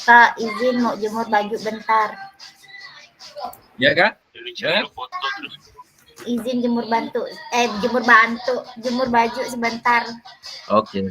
Kak, izin mau jemur baju bentar. Ya Kak? Izin jemur baju sebentar. Oke.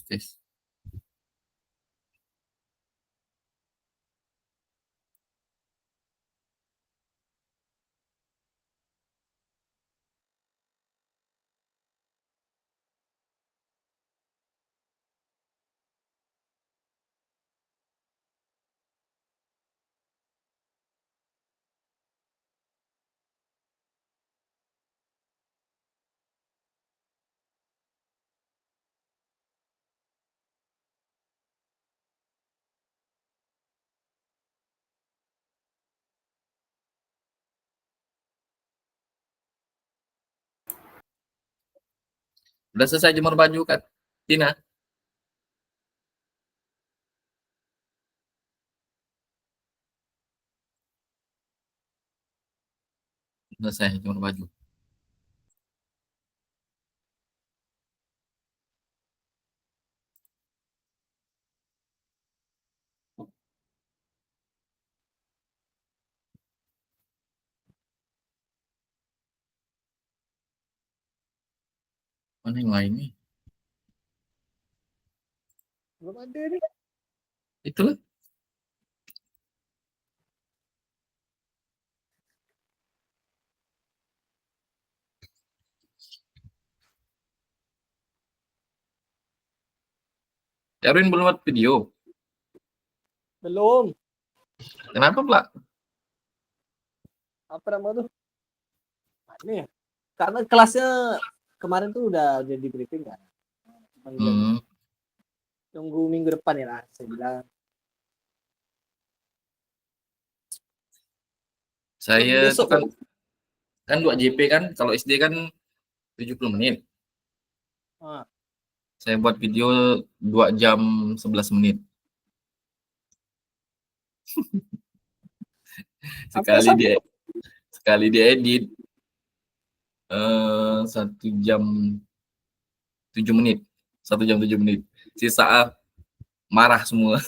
Tes. Udah selesai jemur baju kan, Tina? Selesai jemur baju. Mana yang lain nih? Belum ada nih. Itu Erwin belum buat video. Belum. Kenapa pula? Apa nama tuh? Ini ya. Karena kelasnya kemarin tuh udah jadi briefing kan. Tunggu minggu depan ya lah, saya bilang. Saya Besok tuh kan 2 JP kan, kalau SD kan 70 menit. Ah. Saya buat video 2 jam 11 menit. sekali dia edit 1 jam 7 menit. 1 jam 7 menit. Sisa marah semua.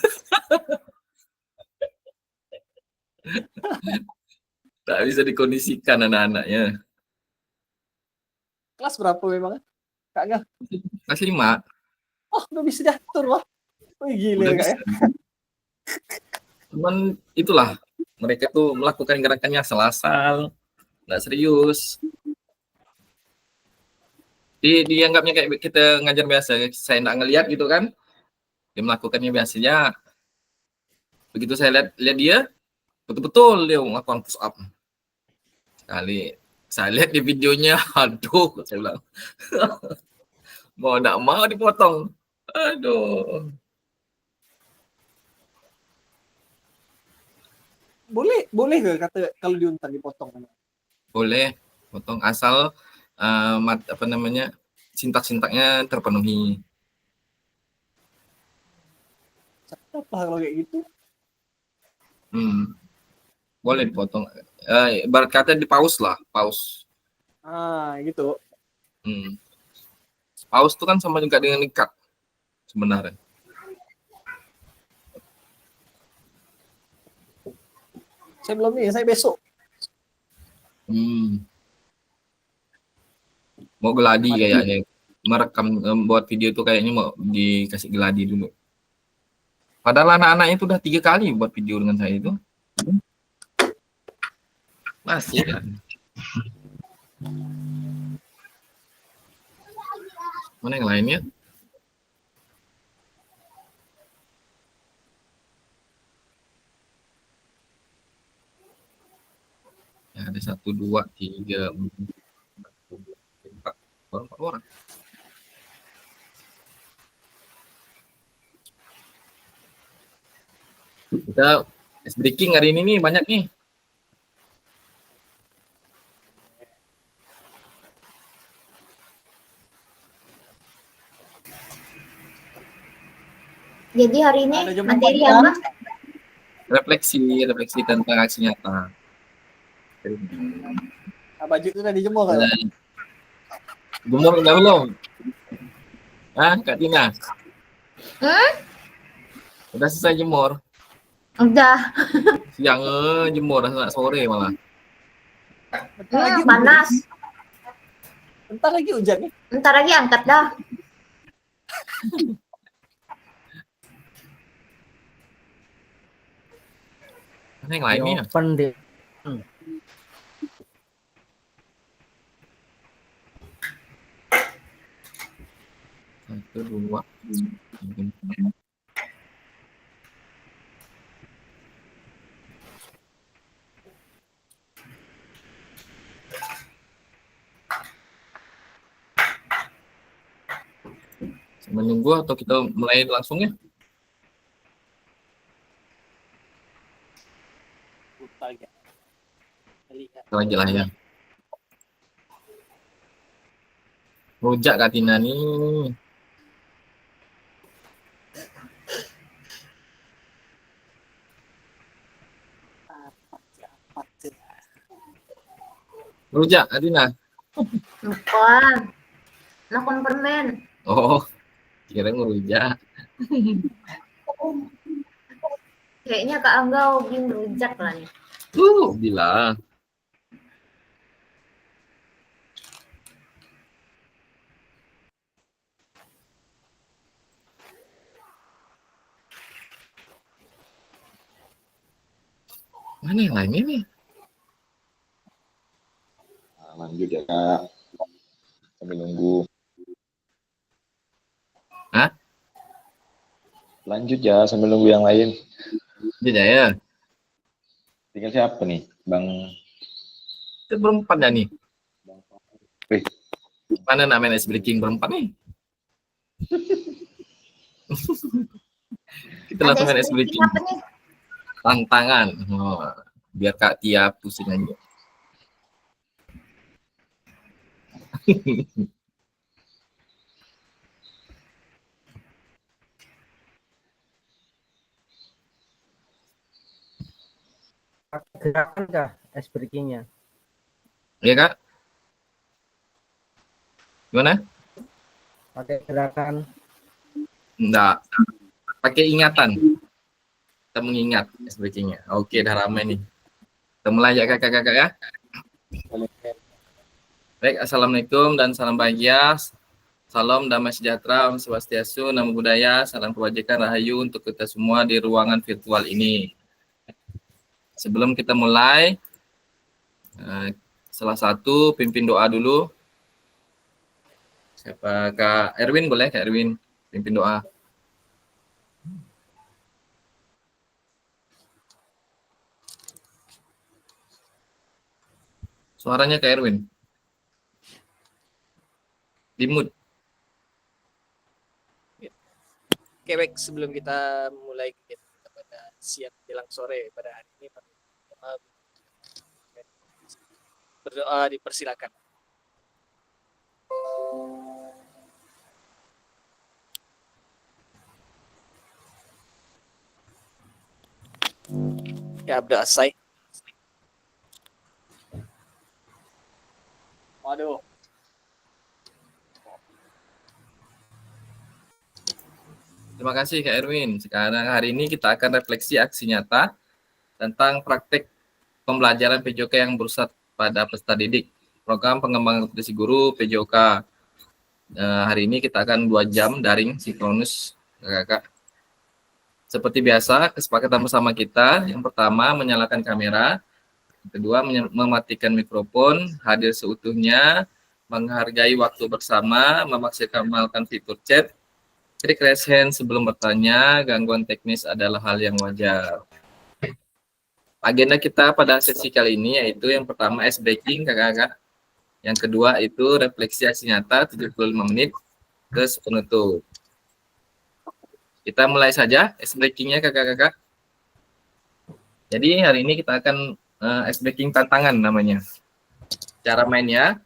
Tak bisa dikondisikan anak-anaknya. Kelas berapa memang? Kak? Kelas 5. Oh, udah bisa diatur wah. Wih, gila Kak ya. Cuman itulah, mereka tuh melakukan gerakannya asal-asal, nggak serius. Dianggapnya kayak kita ngajar biasa, saya nggak ngelihat gitu kan, dia melakukannya biasanya. Begitu saya lihat dia, betul-betul dia melakukan push up. Sekali saya lihat di videonya, aduh, saya bilang, mau nggak mau dipotong, aduh. Boleh nggak kata kalau diuntar dipotong? Boleh potong asal sintak-sintaknya terpenuhi. Apa kalau kayak gitu? Boleh dipotong. Ibarat kata di pause lah, pause. Gitu. Pause itu kan sama juga dengan ikat sebenarnya. Saya belum nih, saya besok. Mau geladi kayaknya. Merekam buat video itu kayaknya mau dikasih geladi dulu. Padahal anak-anaknya itu udah 3 kali buat video dengan saya itu. Masih kan. Mana yang lainnya? Ya, ada 1, 2, 3, 4 orang. Kita ice breaking hari ini nih banyak nih. Jadi hari ini materi apa? Refleksi tentang aksi nyata. Baju itu udah dijemur kan? Jemur udah belum? Kak Tina? Udah selesai jemur? Udah, Siang jemur nak sore malah. Bentar lagi hujan. panas. Bentar lagi hujan nih. Ntar lagi angkat dah. Mana yang lain nih ya? Open deh. Satu, dua. Menunggu atau kita mulai langsung ya? Bentar lagi. Lihat. Kita aja lah ya. Rujak Kak Tina nih. Rujak Kak Tina. Bukan. Makan permen. Oh, kira ngerujak. Kayaknya Kak Angga hobi merujak lah nih. Bilang. Mana yang lainnya nih? Nah, lanjut ya Kak. Sambil nunggu. Hah? Lanjut ya sambil nunggu yang lain. Jaya. Tinggal siapa nih? Bang Kita berempat ya nih. Wih. Mana nak main ice breaking berempat nih? Kita langsung main ice breaking. Apa nih? Tantangan. Oh, biar Kak Tia pusing aja. Gerakan kah ice breaking-nya? Iya Kak? Gimana? Pakai gerakan. Enggak. Pakai ingatan. Kita mengingat ice breaking-nya. Oke, dah ramai nih. Kita mulai ya kakak-kakak ya. Baik, assalamualaikum dan salam bahagia. Salam damai sejahtera, Om Swastiastu, Namo Buddhaya, salam kebajikan rahayu untuk kita semua di ruangan virtual ini. Sebelum kita mulai, salah satu pimpin doa dulu. Siapa? Kak Erwin boleh? Kak Erwin pimpin doa. Suaranya Kak Erwin. Dimut. Oke, baik. Sebelum kita mulai kegiatan pada siang jelang sore pada hari ini, berdoa dipersilakan. Ya, berdoa selesai. Waduh. Terima kasih Kak Erwin. Sekarang hari ini kita akan refleksi aksi nyata tentang praktek pembelajaran PJOK yang bersifat pada peserta didik. Program pengembangan kompetensi guru PJOK. Hari ini kita akan 2 jam daring sinkronus kakak. Seperti biasa, kesepakatan bersama kita. Yang pertama, menyalakan kamera. Yang kedua, mematikan mikrofon, hadir seutuhnya, menghargai waktu bersama, memaksimalkan fitur chat, klik raise hand sebelum bertanya, gangguan teknis adalah hal yang wajar. Agenda kita pada sesi kali ini yaitu yang pertama ice breaking kakak-kakak. Yang kedua itu refleksi aksi nyata 75 menit, terus penutup. Kita mulai saja ice breaking-nya kakak-kakak. Jadi hari ini kita akan ice breaking tantangan namanya. Cara mainnya,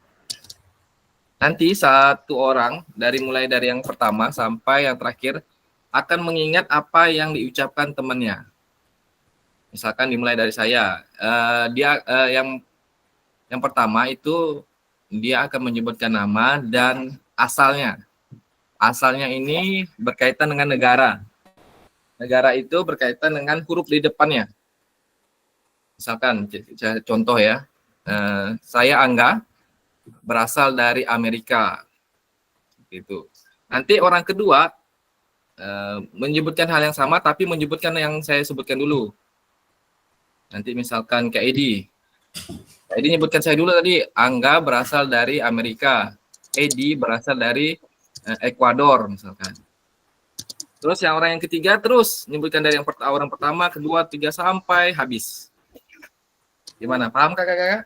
nanti satu orang mulai dari yang pertama sampai yang terakhir akan mengingat apa yang diucapkan temannya. Misalkan dimulai dari saya, yang pertama itu dia akan menyebutkan nama dan asalnya. Asalnya ini berkaitan dengan negara. negara itu berkaitan dengan huruf di depannya. Misalkan contoh ya, saya Angga berasal dari Amerika, gitu. Nanti orang kedua menyebutkan hal yang sama tapi menyebutkan yang saya sebutkan dulu. Nanti misalkan Kak Edi nyebutkan saya dulu tadi, Angga berasal dari Amerika, Edi berasal dari Ekuador misalkan. Terus yang orang yang ketiga terus menyebutkan dari orang pertama, kedua, tiga sampai habis. Gimana? Paham kakak-kakak?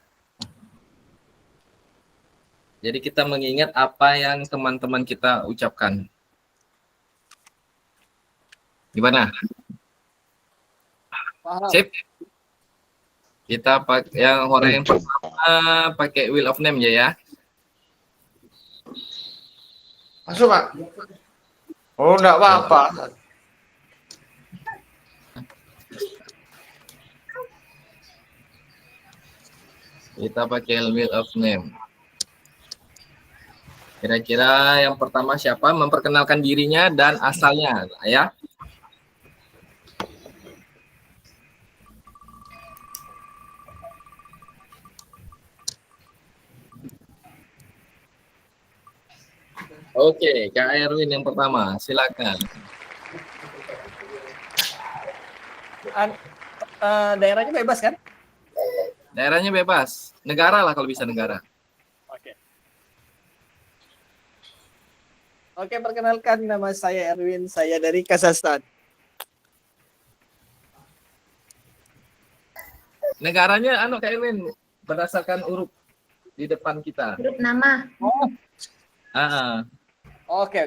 Jadi kita mengingat apa yang teman-teman kita ucapkan. Gimana? Paham. Sip. Kita pakai yang orang yang pertama pakai wheel of name ya. Masuk, Pak. Oh, enggak apa-apa. Kita pakai wheel of name. Kira-kira yang pertama siapa? Memperkenalkan dirinya dan asalnya, ya. Oke, Kak Erwin yang pertama, silakan. Daerahnya bebas kan? Daerahnya bebas, negara lah kalau bisa negara. Oke. Oke, perkenalkan nama saya Erwin, saya dari Kazakhstan. Negaranya Kak Erwin berdasarkan huruf di depan kita. Huruf nama. Oke.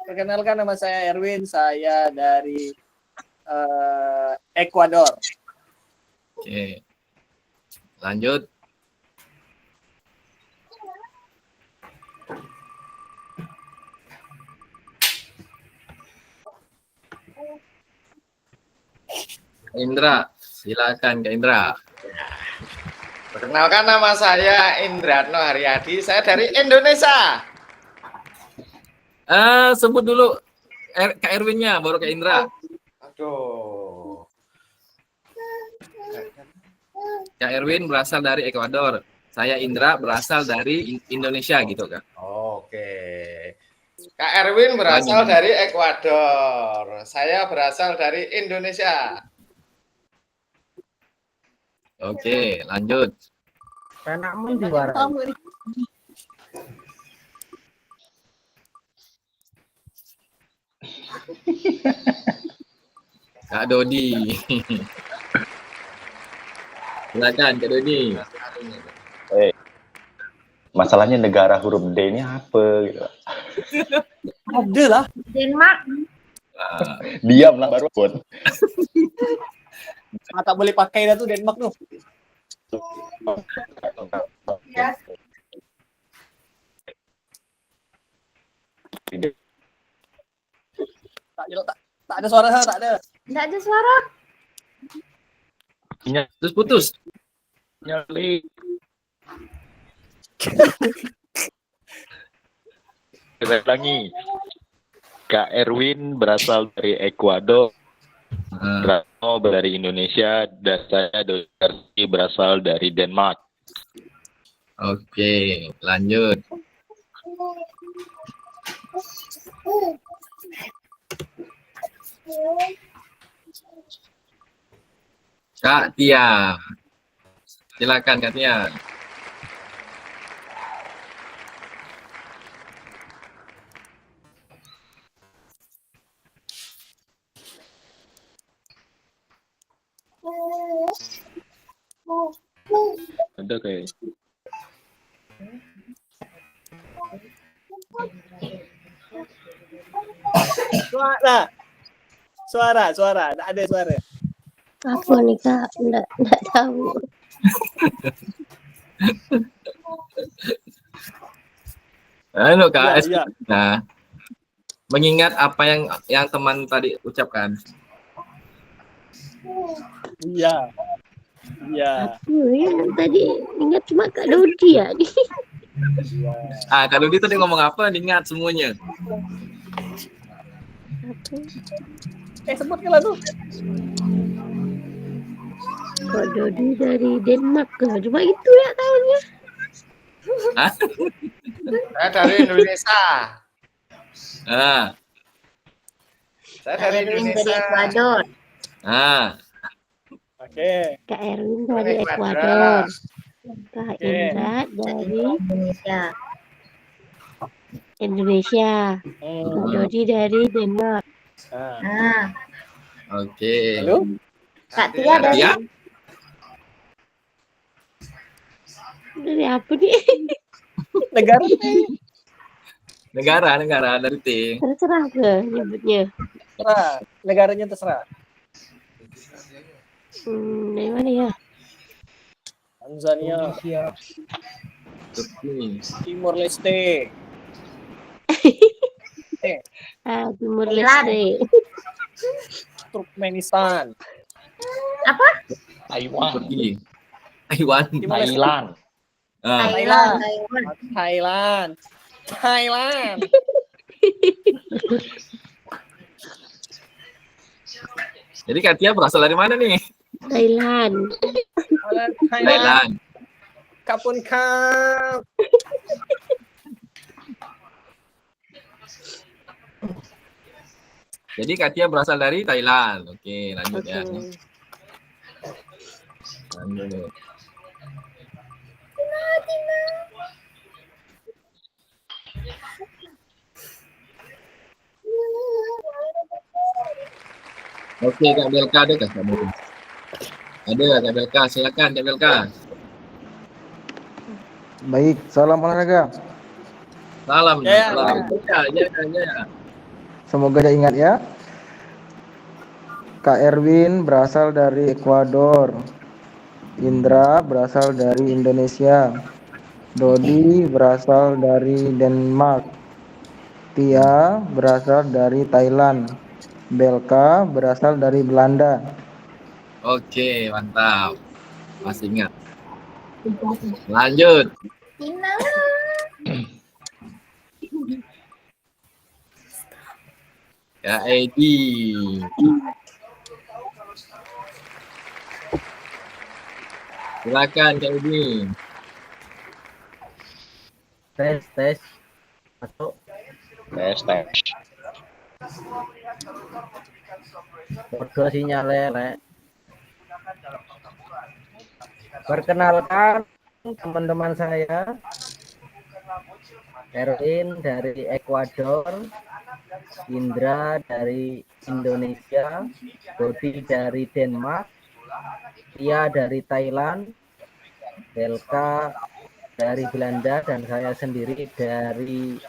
Perkenalkan nama saya Erwin, saya dari Ekuador. Oke. Lanjut. Indra, silakan Kak Indra. Perkenalkan nama saya Indratno Haryadi, saya dari Indonesia. Sebut dulu Kak Erwinnya, baru Kak Indra. Aduh. Kak Erwin berasal dari Ekuador. Saya Indra berasal dari Indonesia gitu Kak. Oke. Kak Erwin berasal dari Ekuador. Saya berasal dari Indonesia. Oke, lanjut. Anakmu juara. Kamu ini. Kak Dodi. Silakan Kak Dodi. Masalahnya negara huruf D ini apa gitu. Ada lah. Denmark. Diam lah baru pun. Tak boleh pakai dah tuh Denmark tuh. Tak ada suara, tak ada. Tidak ada suara. Terus putus. Nyali. Saya ulangi. Kak Erwin berasal dari Ekuador, Ratno dari Indonesia, dan saya Dodi berasal dari Denmark. Oke, lanjut. Kak Tia. Silakan Kak Tia. Ada kayak Suara. Tak ada suara. Apa nih Kak? Nggak tahu. Kak. Ya. Nah, mengingat apa yang teman tadi ucapkan. Iya. Aku yang tadi ingat cuma Kak Dodi ya. Kak Dodi tadi ngomong apa? Ingat semuanya. Sebutkan lah tuh. Kak Dodi dari Denmark. Cuma itu ya tahunnya. Hah? Saya dari Indonesia. Ah, Saya Kak dari Erwin dari Indonesia. Ekuador. ah. Oke. Kak Erwin dari Ecuador. Ekuador. Kak Oke. Indra dari Indonesia. Indonesia. Kak Dodi dari Denmark. Nah, Nah, Oke. lalu Kak Tia dari Tia? Dari apa nih? negara Negara dari T. Terserah ke nyebutnya. terserah, negaranya terserah. Dari mana ya? Tanzania, Indonesia. Turki. Timor Leste, Timur Thailand. Leste. Turkmenistan, Taiwan, Turki. Taiwan. Timor Leste, Thailand, Ah, Thailand. Taiwan. Thailand, Thailand. jadi Katia berasal dari mana nih? Thailand. Thailand. Thailand. Kapun kap. Jadi Katia berasal dari Thailand. Oke, lanjut ya. Lanjut. Oke, Kak Belka ada Kak Belka? Ada Kak Belka, silakan Kak Belka. Baik, salam olahraga. Salam. Ya, Salam. Ya. Semoga dia ingat ya. Kak Erwin berasal dari Ekuador. Indra berasal dari Indonesia. Dodi berasal dari Denmark. Tia berasal dari Thailand. Belka berasal dari Belanda. Oke, mantap. Masih ingat. Lanjut. Tina. Kak Edi. Silakan Kak Edi. Tes. Masuk. tes. Kode sinyal lele. Perkenalkan teman-teman saya. Erwin dari Ekuador, Indra dari Indonesia, Dodi dari Denmark, Tia dari Thailand, Belka dari Belanda, dan saya sendiri dari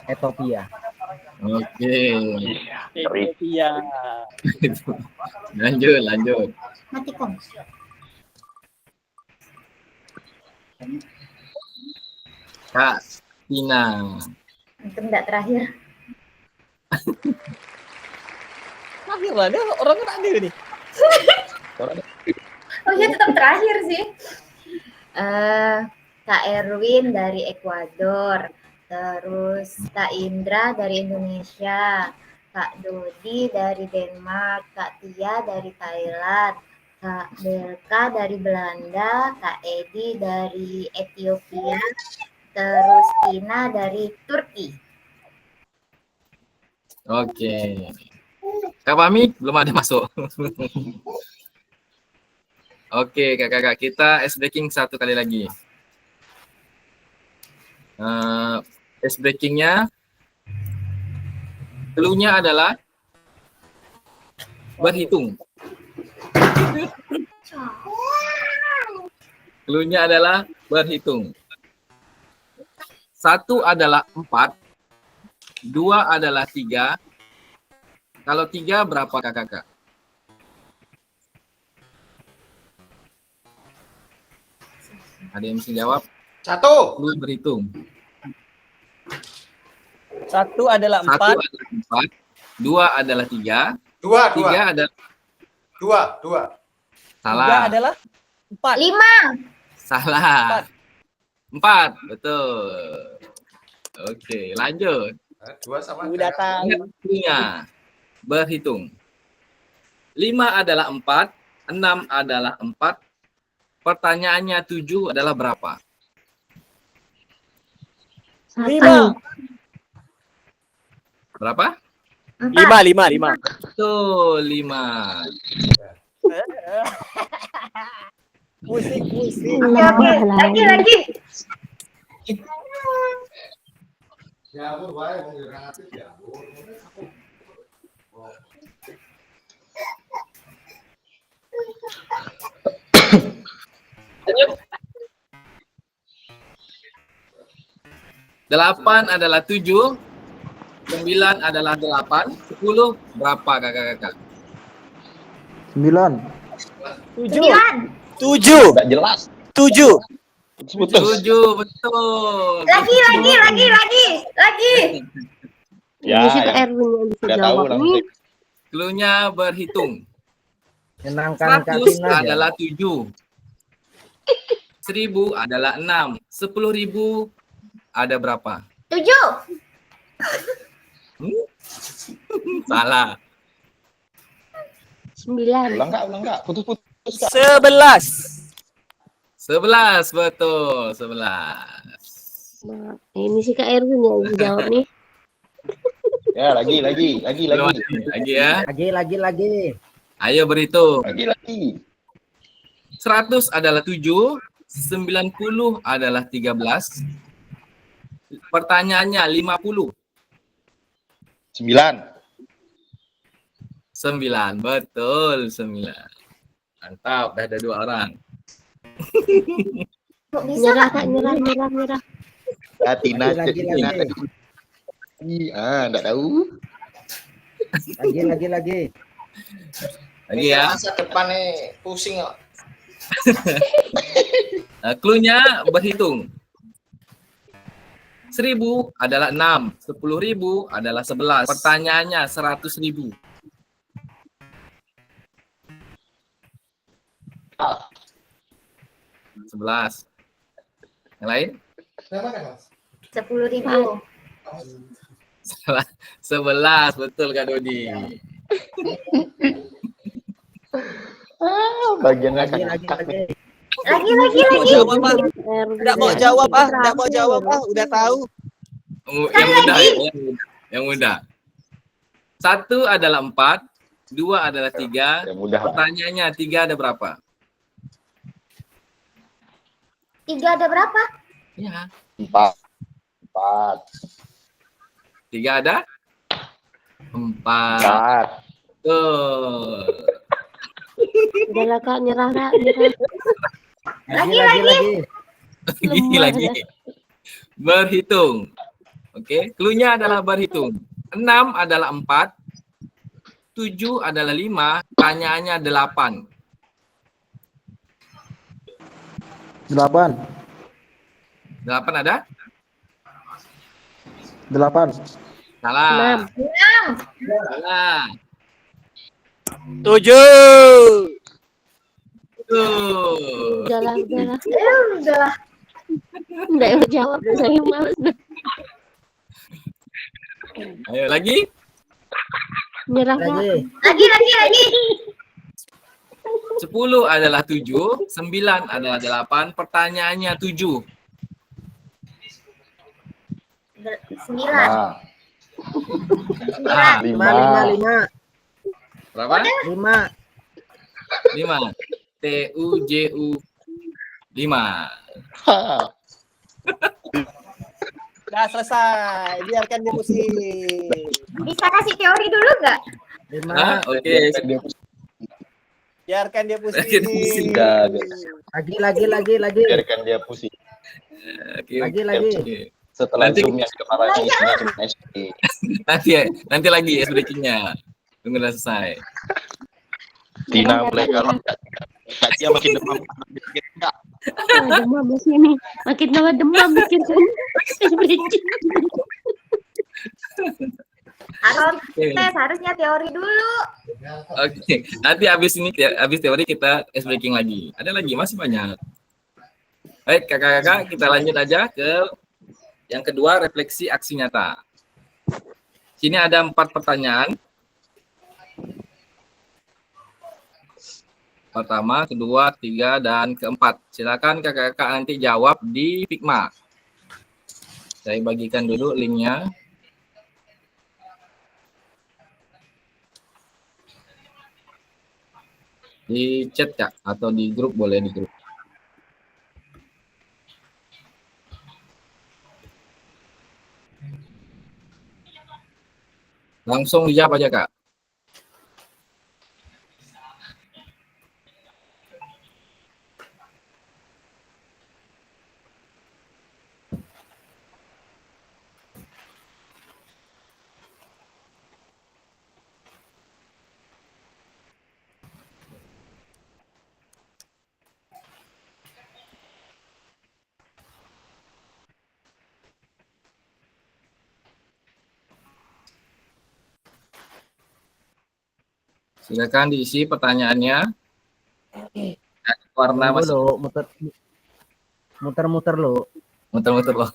Ethiopia. Oke. Ethiopia. Lanjut. Mati kong. Kak Tina. Itu enggak terakhir. Terakhir lah, dia orangnya terakhir nih. Oh ya, tetap terakhir sih. Kak Erwin dari Ekuador. Terus Kak Indra dari Indonesia. Kak Dodi dari Denmark. Kak Tia dari Thailand. Kak Belka dari Belanda. Kak Edi dari Ethiopia. Terus Tina dari Turki. Oke. Kak Fahmi belum ada masuk. Oke, kakak-kakak kita ice breaking satu kali lagi. Ice breakingnya, clue-nya adalah berhitung. Clue-nya adalah berhitung. 1 adalah 4, 2 adalah 3. Kalau 3 berapa kakak-kakak? Ada yang mesti jawab? 1. Clue berhitung. 1 adalah 1 4. adalah 4, 2 adalah 3, 2. 3 adalah 2. salah. 3 adalah 4. 5. Salah. 4, betul. Oke, lanjut. Dua sama Udah dengan tahu. Klunya berhitung. 5 adalah 4, 6 adalah 4. Pertanyaannya 7 adalah berapa? 5. Berapa? 4. 5. Betul, 5. Musik. Oke. Lagi. Lanjut. 8 adalah 7, 9 adalah 8, 10 berapa kakak-kakak? 9. 9. 7. Nggak jelas. 7. Putus. 7, betul. Lagi. Ya, Ini sih Kak yang Erwin yang bisa udah tahu jawab langsung. nih. Cluenya berhitung. Menangkan Kak 100 Tina aja. adalah 7. 1000 adalah 6. 10.000 ada berapa? 7. Salah. 9. Ulang nggak? Putus. 11. 11, betul. 11. Nah, ini sih Kak Erwin yang bisa jawab nih. Ya, lagi. Lagi ya. Lagi. Ayo berhitung. Lagi. 100 adalah 7, 90 adalah 13. Pertanyaannya 50. 9. 9, betul 9. Mantap, udah ada 2 orang. Kok bisa, Nyerah Kak? Kak, nyerah. Ya, Tina. Lagi. Nggak tahu. Lagi. Lagi ya. masa depan nih pusing kok. Cluenya berhitung. 1000 adalah 6, 10.000 adalah 11. Pertanyaannya 100.000. Ah. 11. Yang lain? 10.000. 11, betul Kak Dodi. Bagiannya Lagi. Lagi. Jawab, Pak. Erwin. Nggak mau jawab, udah tahu. Yang mudah ya, yang mudah. 1 adalah 4, 2 adalah 3. Yang mudah. Pertanyaannya 3 ada berapa? 3 ada berapa? Ya. 4. 3 ada? 4. 4. Tuh. Udahlah Kak, nyerah. Lagi. Berhitung. Oke, cluenya adalah berhitung. 6 adalah 4. 7 adalah 5. Pertanyaannya 8. 8. 8 ada? 8. Salah. 6. Salah. 7. Tuh. Udahlah. Udahlah. Nggak mau jawab, saya males. Ayo lagi. Nyerah Kak. Lagi. 10 adalah 7, 9 adalah 8. Pertanyaannya 7. 9. 5. Berapa? 5. 5. TUJU 5. Udah selesai. Biarkan dia pusing. Bisa kasih teori dulu nggak? 5. Oke. Biarkan dia pusing. Biarkan dia pusing. Lagi. Biarkan dia pusing. Oke. Lagi. Setelah Nanti- Zoom yang kepala isinya cuma SD. Nanti lagi ya breakingnya. Tunggu udah selesai. Tina mulai kalau Kak Tia makin demam. Enggak. Demam di sini. Makin tambah demam bikin Harusnya teori dulu. Oke. Nanti habis teori kita ice breaking lagi. Ada lagi masih banyak. Baik, kakak-kakak kita lanjut aja ke yang kedua, refleksi aksi nyata. Sini ada 4 pertanyaan. Pertama, kedua, tiga, dan keempat. Silakan kakak-kakak nanti jawab di Figma. Saya bagikan dulu linknya. Di chat ya, atau di grup, boleh di grup. Langsung dijawab aja Kak. Silakan diisi pertanyaannya. Warna Tunggu masih lo, muter-muter lo. muter-muter loh.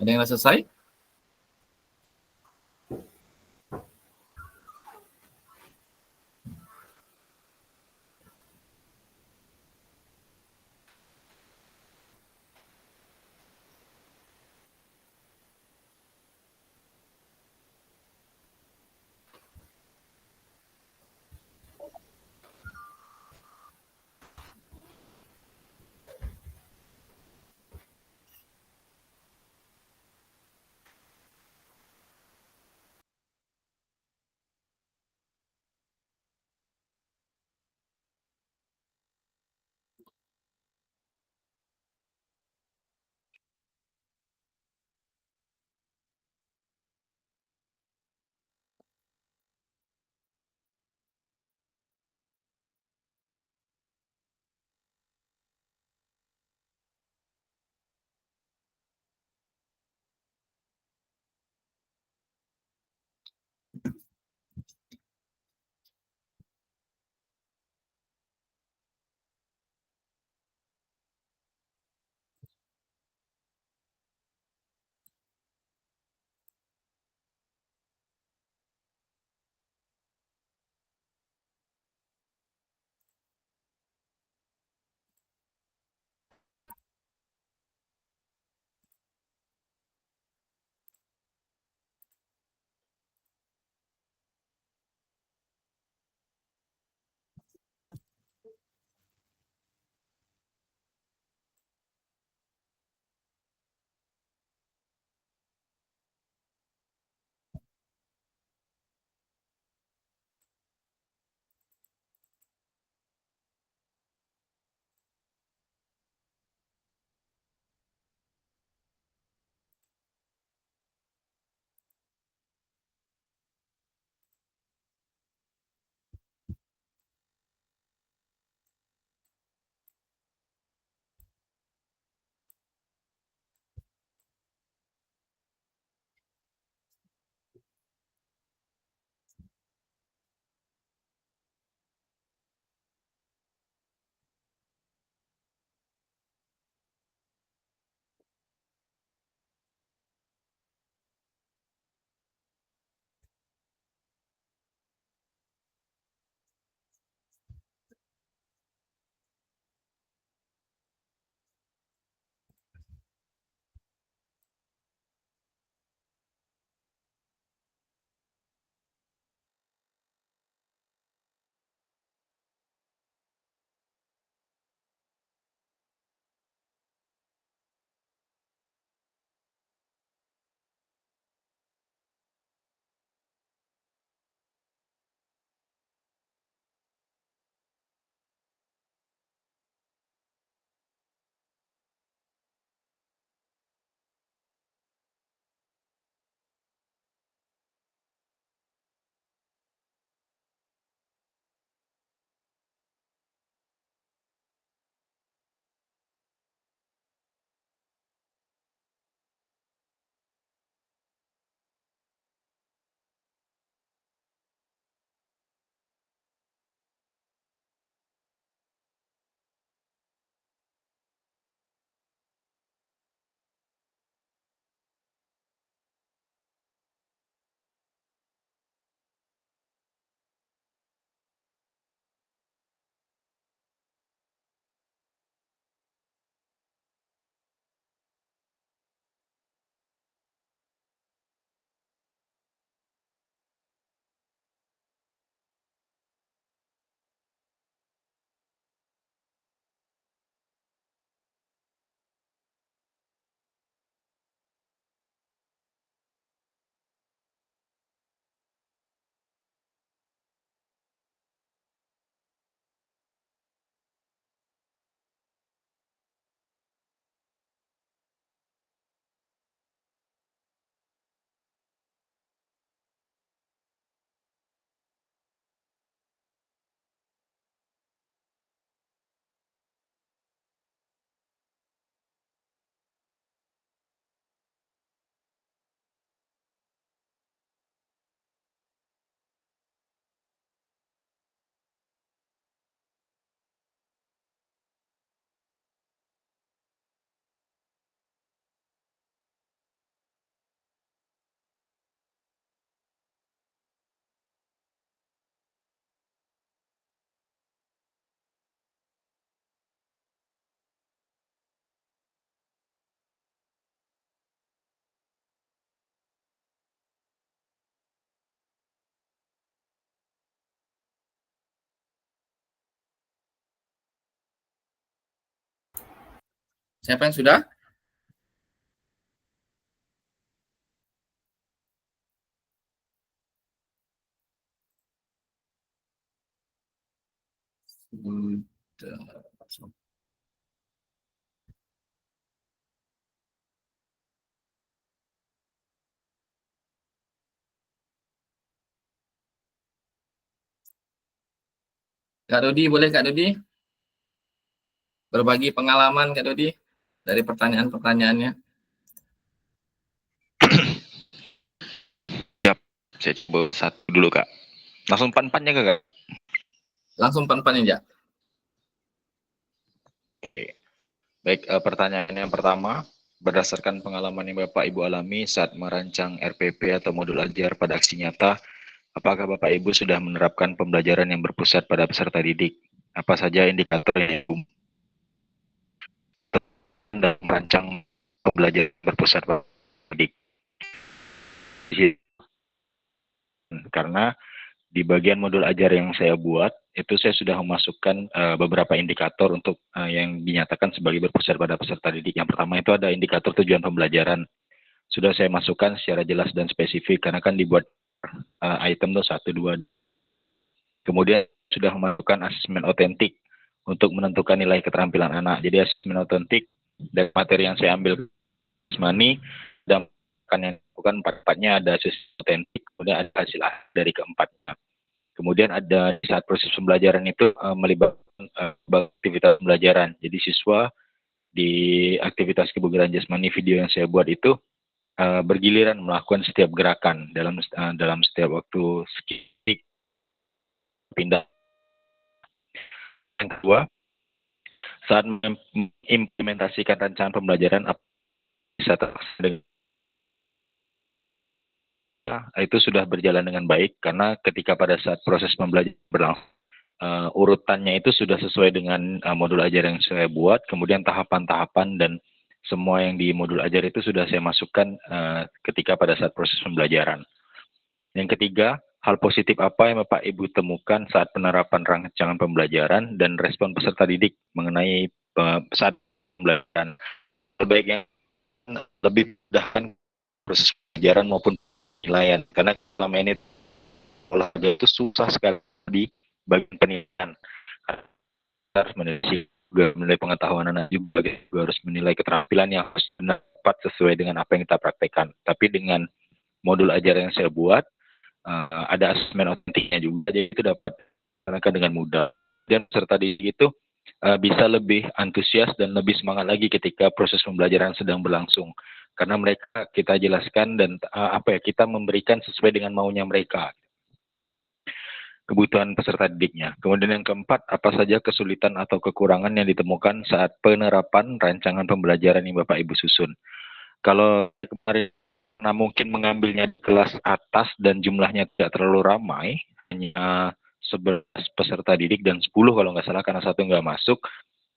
Ada yang sudah selesai? Siapa yang sudah? Sudah. Kak Dodi, boleh Kak Dodi? Berbagi pengalaman Kak Dodi dari pertanyaan-pertanyaannya. Saya coba satu dulu Kak. Langsung pan-pannya Kak. Langsung pan-pan ya. Baik, pertanyaan yang pertama, berdasarkan pengalaman yang Bapak Ibu alami saat merancang RPP atau modul ajar pada aksi nyata, apakah Bapak Ibu sudah menerapkan pembelajaran yang berpusat pada peserta didik? Apa saja indikator yang dalam merancang pembelajaran berpusat pada didik? Karena di bagian modul ajar yang saya buat, itu saya sudah memasukkan beberapa indikator untuk yang dinyatakan sebagai berpusat pada peserta didik. Yang pertama itu ada indikator tujuan pembelajaran. Sudah saya masukkan secara jelas dan spesifik, karena kan dibuat item tuh 1, 2. Kemudian sudah memasukkan asesmen otentik untuk menentukan nilai keterampilan anak. Jadi asesmen otentik dari materi yang saya ambil jasmani dan yang bukan empat-empatnya ada asesmen otentik, kemudian ada hasil dari keempatnya. Kemudian ada saat proses pembelajaran itu melibatkan aktivitas pembelajaran. Jadi siswa di aktivitas kebugaran jasmani video yang saya buat itu bergiliran melakukan setiap gerakan dalam setiap waktu sedikit pindah. Yang kedua, saat mengimplementasikan rancangan pembelajaran bisa terlaksana itu sudah berjalan dengan baik, karena ketika pada saat proses pembelajaran berlangsung urutannya itu sudah sesuai dengan modul ajar yang saya buat, kemudian tahapan-tahapan dan semua yang di modul ajar itu sudah saya masukkan ketika pada saat proses pembelajaran. Yang ketiga, hal positif apa yang Bapak Ibu temukan saat penerapan rancangan pembelajaran dan respon peserta didik mengenai saat pembelajaran? Sebaiknya lebih mudahkan proses pembelajaran maupun penilaian, karena selama ini olahraga itu susah sekali di bagian penilaian. Harus menilai pengetahuan anak juga harus menilai keterampilan yang harus dapat sesuai dengan apa yang kita praktekkan. Tapi dengan modul ajar yang saya buat, ada asesmen otentiknya juga, jadi itu dapat dilakukan dengan mudah. Dan peserta didik itu bisa lebih antusias dan lebih semangat lagi ketika proses pembelajaran sedang berlangsung, karena mereka kita jelaskan dan kita memberikan sesuai dengan maunya mereka, kebutuhan peserta didiknya. Kemudian yang keempat, apa saja kesulitan atau kekurangan yang ditemukan saat penerapan rancangan pembelajaran yang Bapak Ibu susun? Kalau kemarin mungkin mengambilnya di kelas atas dan jumlahnya tidak terlalu ramai, hanya 11 peserta didik dan 10 kalau nggak salah, karena satu nggak masuk.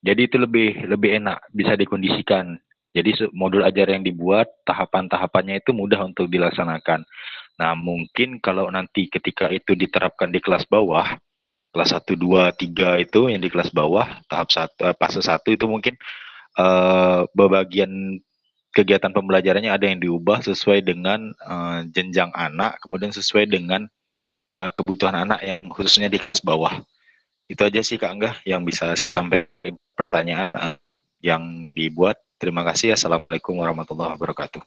Jadi itu lebih enak, bisa dikondisikan. Jadi modul ajar yang dibuat, tahapan-tahapannya itu mudah untuk dilaksanakan. Nah, mungkin kalau nanti ketika itu diterapkan di kelas bawah, kelas 1, 2, 3 itu yang di kelas bawah, tahap 1, fase 1 itu mungkin bagian kegiatan pembelajarannya ada yang diubah sesuai dengan jenjang anak, kemudian sesuai dengan kebutuhan anak yang khususnya di kelas bawah. Itu aja sih Kak Angga yang bisa sampai pertanyaan yang dibuat. Terima kasih. Assalamualaikum warahmatullahi wabarakatuh.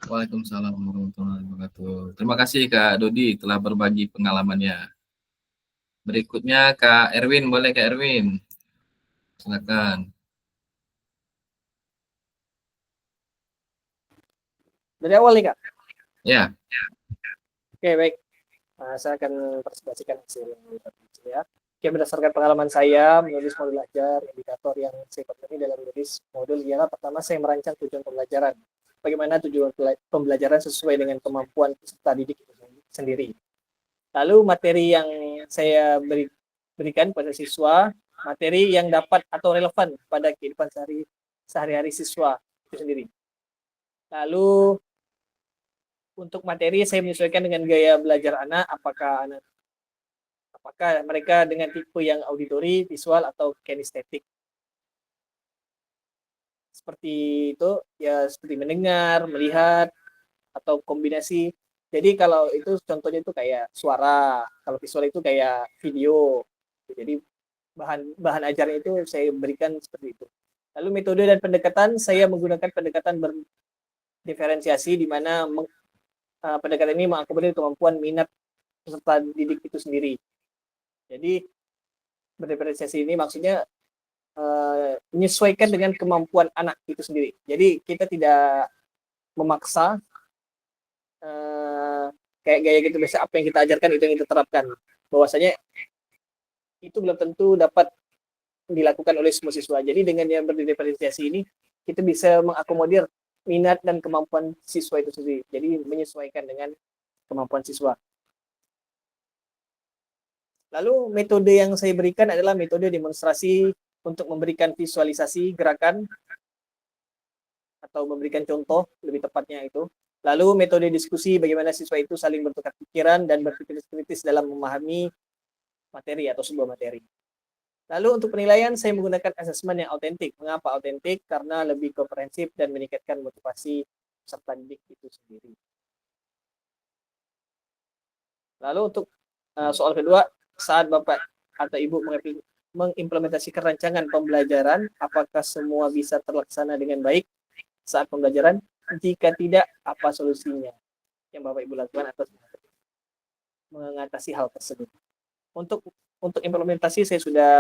Waalaikumsalam warahmatullahi wabarakatuh. Terima kasih Kak Dodi telah berbagi pengalamannya. Berikutnya Kak Erwin, boleh Kak Erwin? Silakan. Dari awal nih Kak? Ya. Oke, baik. Saya akan presentasikan hasil ya. Oke, berdasarkan pengalaman saya menulis modul ajar, indikator yang saya pelajari dalam menulis modul ialah pertama saya merancang tujuan pembelajaran. Bagaimana tujuan pembelajaran sesuai dengan kemampuan peserta didik itu sendiri. Lalu materi yang saya berikan pada siswa, materi yang dapat atau relevan pada kehidupan sehari-hari siswa itu sendiri. Lalu untuk materi saya menyesuaikan dengan gaya belajar anak, apakah mereka dengan tipe yang auditori, visual, atau kinestetik. seperti itu ya, seperti mendengar, melihat, atau kombinasi. Jadi kalau itu contohnya itu kayak suara, kalau visual itu kayak video. Jadi bahan bahan ajarnya itu saya berikan seperti itu. Lalu metode dan pendekatan, saya menggunakan pendekatan berdiferensiasi di mana pendekatan ini mengakomodir kemampuan minat peserta didik itu sendiri. Jadi berdiferensiasi ini maksudnya menyesuaikan dengan kemampuan anak itu sendiri. Jadi kita tidak memaksa kayak gaya gitu, biasa apa yang kita ajarkan itu yang kita terapkan. Bahwasanya itu belum tentu dapat dilakukan oleh semua siswa. Jadi dengan yang berdiferensiasi ini kita bisa mengakomodir minat dan kemampuan siswa itu sendiri. Jadi menyesuaikan dengan kemampuan siswa. Lalu metode yang saya berikan adalah metode demonstrasi untuk memberikan visualisasi gerakan atau memberikan contoh lebih tepatnya itu. Lalu metode diskusi bagaimana siswa itu saling bertukar pikiran dan berpikir kritis dalam memahami materi atau sebuah materi. Lalu untuk penilaian saya menggunakan asesmen yang autentik. Mengapa autentik? Karena lebih komprehensif dan meningkatkan motivasi peserta didik itu sendiri. Lalu untuk soal kedua, saat Bapak atau Ibu mengimplementasikan rancangan pembelajaran, apakah semua bisa terlaksana dengan baik saat pembelajaran? Jika tidak, apa solusinya yang Bapak Ibu lakukan atau mengatasi hal tersebut? Untuk implementasi saya sudah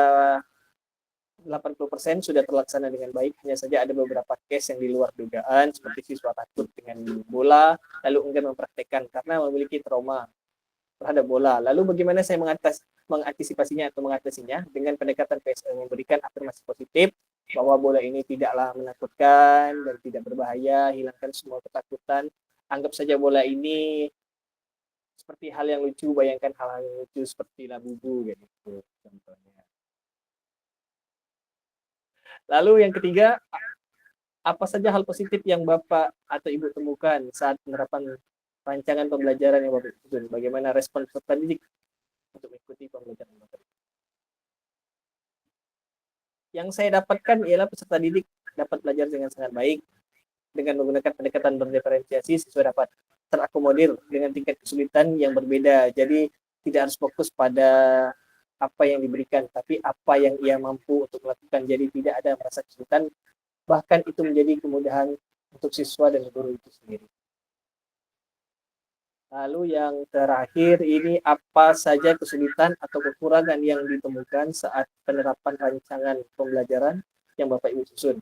80% sudah terlaksana dengan baik. Hanya saja ada beberapa case yang di luar dugaan, seperti siswa takut dengan bola, lalu enggan mempraktekkan karena memiliki trauma terhadap bola. Lalu bagaimana saya mengantisipasinya atau mengatasinya? Dengan pendekatan PSL, memberikan afirmasi positif bahwa bola ini tidaklah menakutkan dan tidak berbahaya, hilangkan semua ketakutan, anggap saja bola ini seperti hal yang lucu, bayangkan hal yang lucu seperti labubu gitu contohnya. Lalu yang ketiga, apa saja hal positif yang Bapak atau Ibu temukan saat penerapan rancangan pembelajaran yang Bapak susun? Bagaimana respon peserta didik untuk mengikuti pembelajaran Bapak? Yang saya dapatkan ialah peserta didik dapat belajar dengan sangat baik. Dengan menggunakan pendekatan berdiferensiasi, siswa dapat terakomodir dengan tingkat kesulitan yang berbeda. Jadi tidak harus fokus pada apa yang diberikan, tapi apa yang ia mampu untuk melakukan. Jadi tidak ada merasa kesulitan, bahkan itu menjadi kemudahan untuk siswa dan guru itu sendiri. Lalu yang terakhir ini, apa saja kesulitan atau kekurangan yang ditemukan saat penerapan rancangan pembelajaran yang Bapak Ibu susun?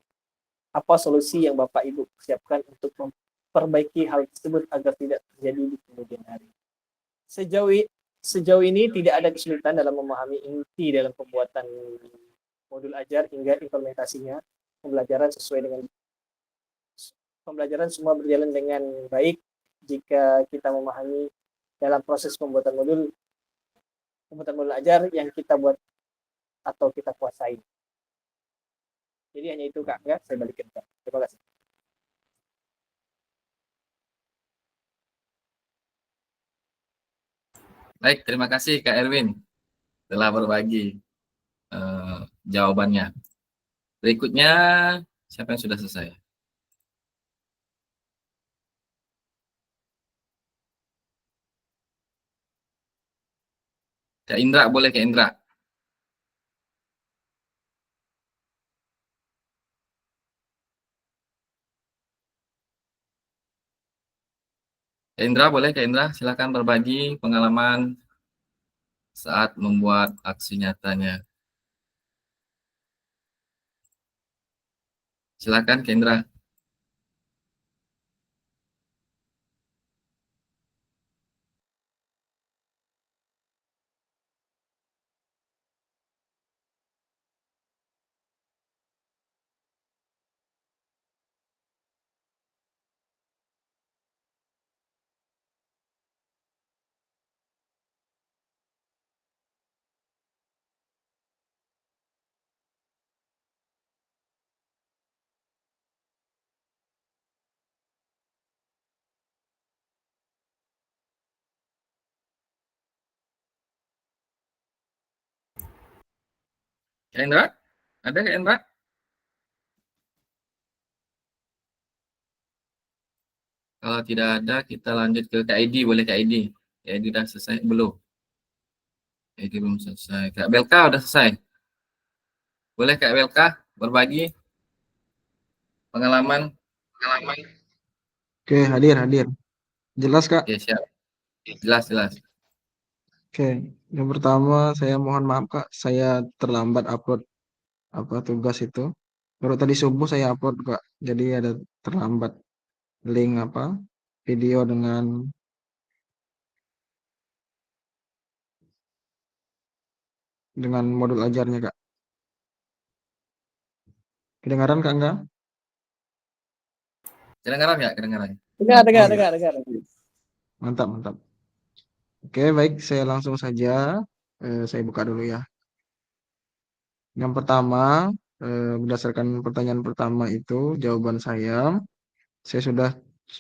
Apa solusi yang Bapak Ibu siapkan untuk memperbaiki hal tersebut agar tidak terjadi di kemudian hari? Sejauh ini tidak ada kesulitan dalam memahami inti dalam pembuatan modul ajar hingga implementasinya. Pembelajaran semua berjalan dengan baik jika kita memahami dalam proses pembuatan modul ajar yang kita buat atau kita kuasai. Jadi hanya itu Kak, enggak, saya balikin Kak. Terima kasih. Baik, terima kasih Kak Erwin telah berbagi jawabannya. Berikutnya, siapa yang sudah selesai? Kak Indra, boleh Kak Indra? Kak Indra, boleh Kak Indra? Silakan berbagi pengalaman saat membuat aksi nyatanya. Silakan Kak Indra. Kak Indra? Ada Kak Indra? Kalau tidak ada, kita lanjut ke Kak Edi. Boleh Kak Edi? Kak Edi udah selesai? Belum? Kak Edi belum selesai. Kak Belka udah selesai? Boleh Kak Belka berbagi pengalaman? Oke, hadir, hadir. Jelas, Kak? Oke, siap. Jelas, jelas. Oke, yang pertama saya mohon maaf, Kak. Saya terlambat upload tugas itu. Baru tadi subuh saya upload, Kak. Jadi ada terlambat link video dengan modul ajarnya, Kak. Kedengaran, Kak, enggak? Kedengaran nggak? Kedengaran. Dengar. Mantap, mantap. Oke, baik. Saya langsung saja. Saya buka dulu ya. Yang pertama, berdasarkan pertanyaan pertama itu, jawaban saya sudah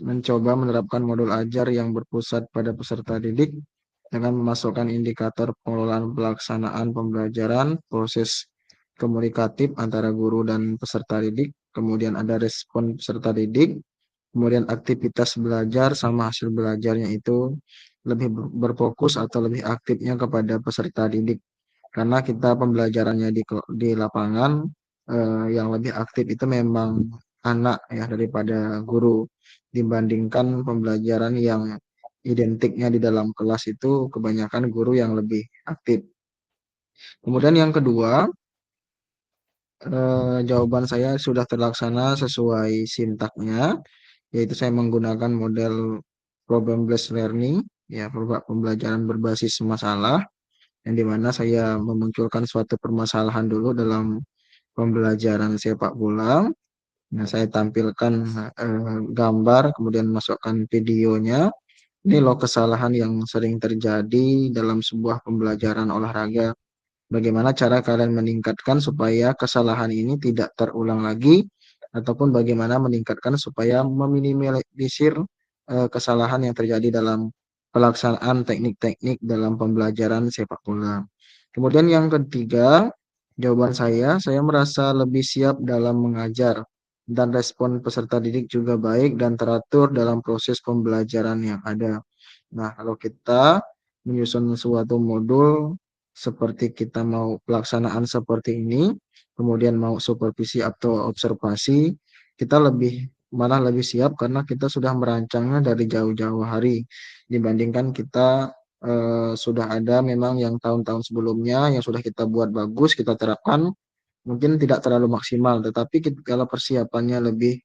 mencoba menerapkan modul ajar yang berpusat pada peserta didik dengan memasukkan indikator pengelolaan pelaksanaan pembelajaran, proses komunikatif antara guru dan peserta didik, kemudian ada respon peserta didik, kemudian aktivitas belajar sama hasil belajarnya itu lebih berfokus atau lebih aktifnya kepada peserta didik. Karena kita pembelajarannya di lapangan yang lebih aktif itu memang anak ya daripada guru, dibandingkan pembelajaran yang identiknya di dalam kelas itu kebanyakan guru yang lebih aktif. Kemudian yang kedua, jawaban saya sudah terlaksana sesuai sintaknya, yaitu saya menggunakan model problem based learning, ya pembelajaran berbasis masalah, yang dimana saya memunculkan suatu permasalahan dulu dalam pembelajaran sepak bola. Nah, saya tampilkan gambar, kemudian masukkan videonya. Ini loh kesalahan yang sering terjadi dalam sebuah pembelajaran olahraga. Bagaimana cara kalian meningkatkan supaya kesalahan ini tidak terulang lagi, ataupun bagaimana meningkatkan supaya meminimalisir kesalahan yang terjadi dalam pelaksanaan teknik-teknik dalam pembelajaran sepak bola. Kemudian yang ketiga, jawaban saya merasa lebih siap dalam mengajar dan respon peserta didik juga baik dan teratur dalam proses pembelajaran yang ada. Nah, kalau kita menyusun suatu modul seperti kita mau pelaksanaan seperti ini, kemudian mau supervisi atau observasi, kita malah lebih siap karena kita sudah merancangnya dari jauh-jauh hari dibandingkan kita sudah ada memang yang tahun-tahun sebelumnya yang sudah kita buat bagus, kita terapkan, mungkin tidak terlalu maksimal, tetapi kalau persiapannya lebih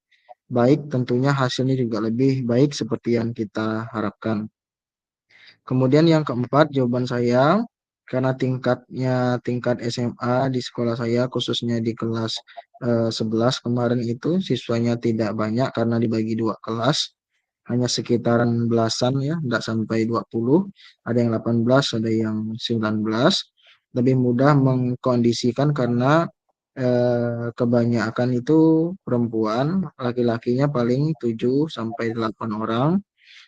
baik, tentunya hasilnya juga lebih baik seperti yang kita harapkan. Kemudian yang keempat, jawaban saya, karena tingkat SMA di sekolah saya, khususnya di kelas 11 kemarin itu, siswanya tidak banyak karena dibagi 2 kelas, hanya sekitaran belasan ya, tidak sampai 20, ada yang 18, ada yang 19, lebih mudah mengkondisikan karena kebanyakan itu perempuan, laki-lakinya paling 7 sampai 8 orang.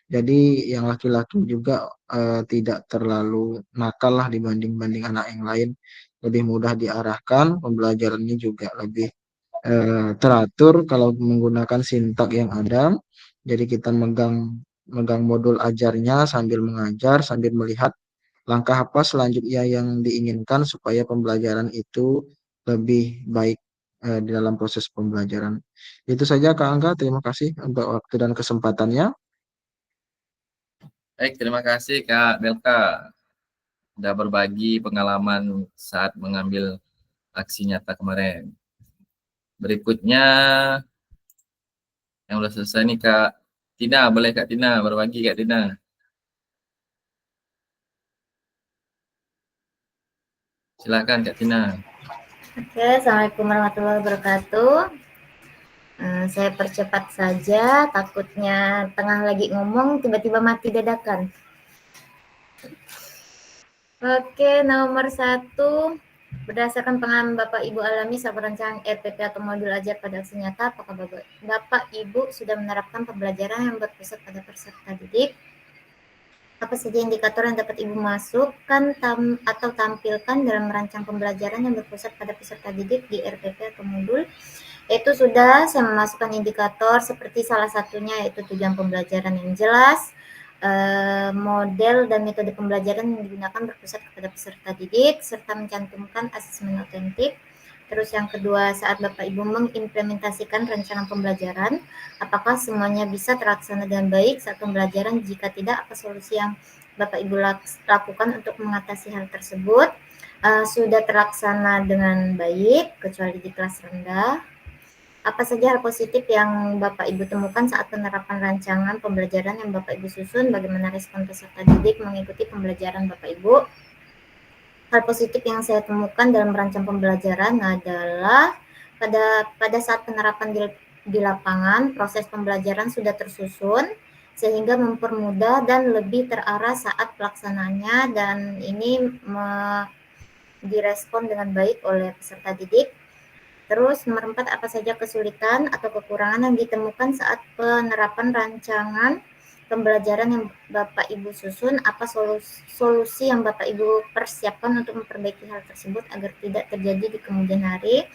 Jadi yang laki-laki juga tidak terlalu nakal lah dibanding anak yang lain. Lebih mudah diarahkan, pembelajarannya juga lebih teratur kalau menggunakan sintak yang ada. Jadi kita megang modul ajarnya sambil mengajar, sambil melihat langkah apa selanjutnya yang diinginkan supaya pembelajaran itu lebih baik di dalam proses pembelajaran. Itu saja Kak Angga, terima kasih untuk waktu dan kesempatannya. Baik, terima kasih Kak Belka. Sudah berbagi pengalaman saat mengambil aksi nyata kemarin. Berikutnya, yang sudah selesai nih Kak Tina. Boleh Kak Tina berbagi Kak Tina. Silakan Kak Tina. Oke, Assalamualaikum warahmatullahi wabarakatuh. Saya percepat saja, takutnya tengah lagi ngomong tiba-tiba mati dadakan. Oke, nomor 1, berdasarkan pengalaman Bapak Ibu alami saat perancangan RPP atau modul ajar pada aksi nyata, apakah Bapak Ibu sudah menerapkan pembelajaran yang berpusat pada peserta didik? Apa saja indikator yang dapat Ibu masukkan atau tampilkan dalam merancang pembelajaran yang berpusat pada peserta didik di RPP atau modul? Itu sudah saya memasukkan indikator seperti salah satunya yaitu tujuan pembelajaran yang jelas, model dan metode pembelajaran yang digunakan berpusat kepada peserta didik, serta mencantumkan asesmen otentik. Terus yang kedua, saat Bapak Ibu mengimplementasikan rencana pembelajaran, apakah semuanya bisa terlaksana dengan baik saat pembelajaran? Jika tidak, apa solusi yang Bapak Ibu lakukan untuk mengatasi hal tersebut? Sudah terlaksana dengan baik, kecuali di kelas rendah. Apa saja hal positif yang Bapak Ibu temukan saat penerapan rancangan pembelajaran yang Bapak Ibu susun? Bagaimana respon peserta didik mengikuti pembelajaran Bapak Ibu? Hal positif yang saya temukan dalam merancang pembelajaran adalah pada saat penerapan di lapangan, proses pembelajaran sudah tersusun sehingga mempermudah dan lebih terarah saat pelaksanaannya, dan ini direspon dengan baik oleh peserta didik. Terus nomor 4, apa saja kesulitan atau kekurangan yang ditemukan saat penerapan rancangan pembelajaran yang Bapak Ibu susun? Apa solusi yang Bapak Ibu persiapkan untuk memperbaiki hal tersebut agar tidak terjadi di kemudian hari?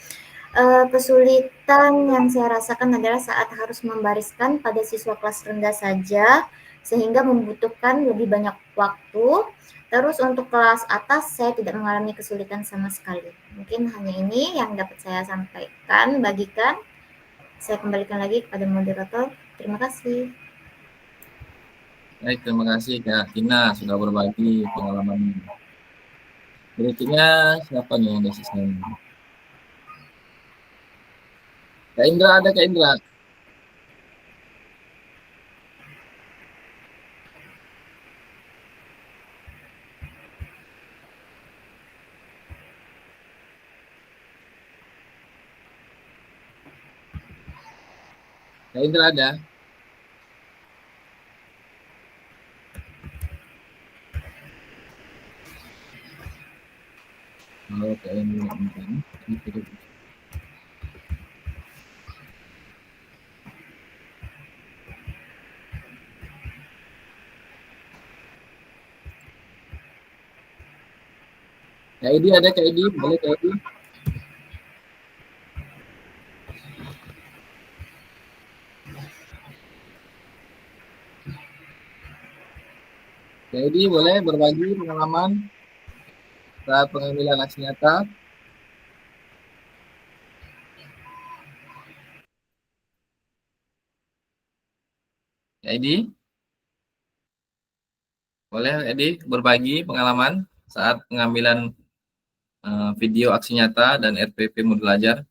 Kesulitan yang saya rasakan adalah saat harus membariskan pada siswa kelas rendah saja, sehingga membutuhkan lebih banyak waktu. Terus untuk kelas atas saya tidak mengalami kesulitan sama sekali. Mungkin hanya ini yang dapat saya sampaikan, bagikan. Saya kembalikan lagi kepada moderator. Terima kasih. Baik, terima kasih Kak Tina sudah berbagi pengalaman. Berikutnya siapa nih yang ada sisanya? Kak Indra, ada Kak Indra? Kak Indra ada? Halo Kak Indra. Kak Edi ada, Kak Edi? Boleh Kak Edi? Kak Edi boleh berbagi pengalaman saat pengambilan aksi nyata? Kak Edi? Boleh Kak Edi berbagi pengalaman saat pengambilan video aksi nyata dan RPP modul ajar?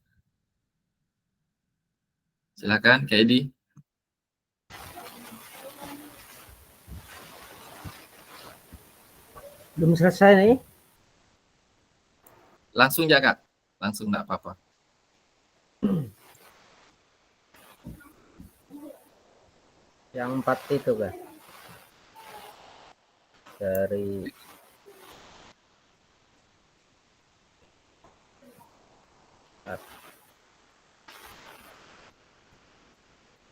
Silakan Kak Edi. Belum selesai nih. Langsung ya Kak, langsung enggak apa-apa. Yang 4 itu kan. Dari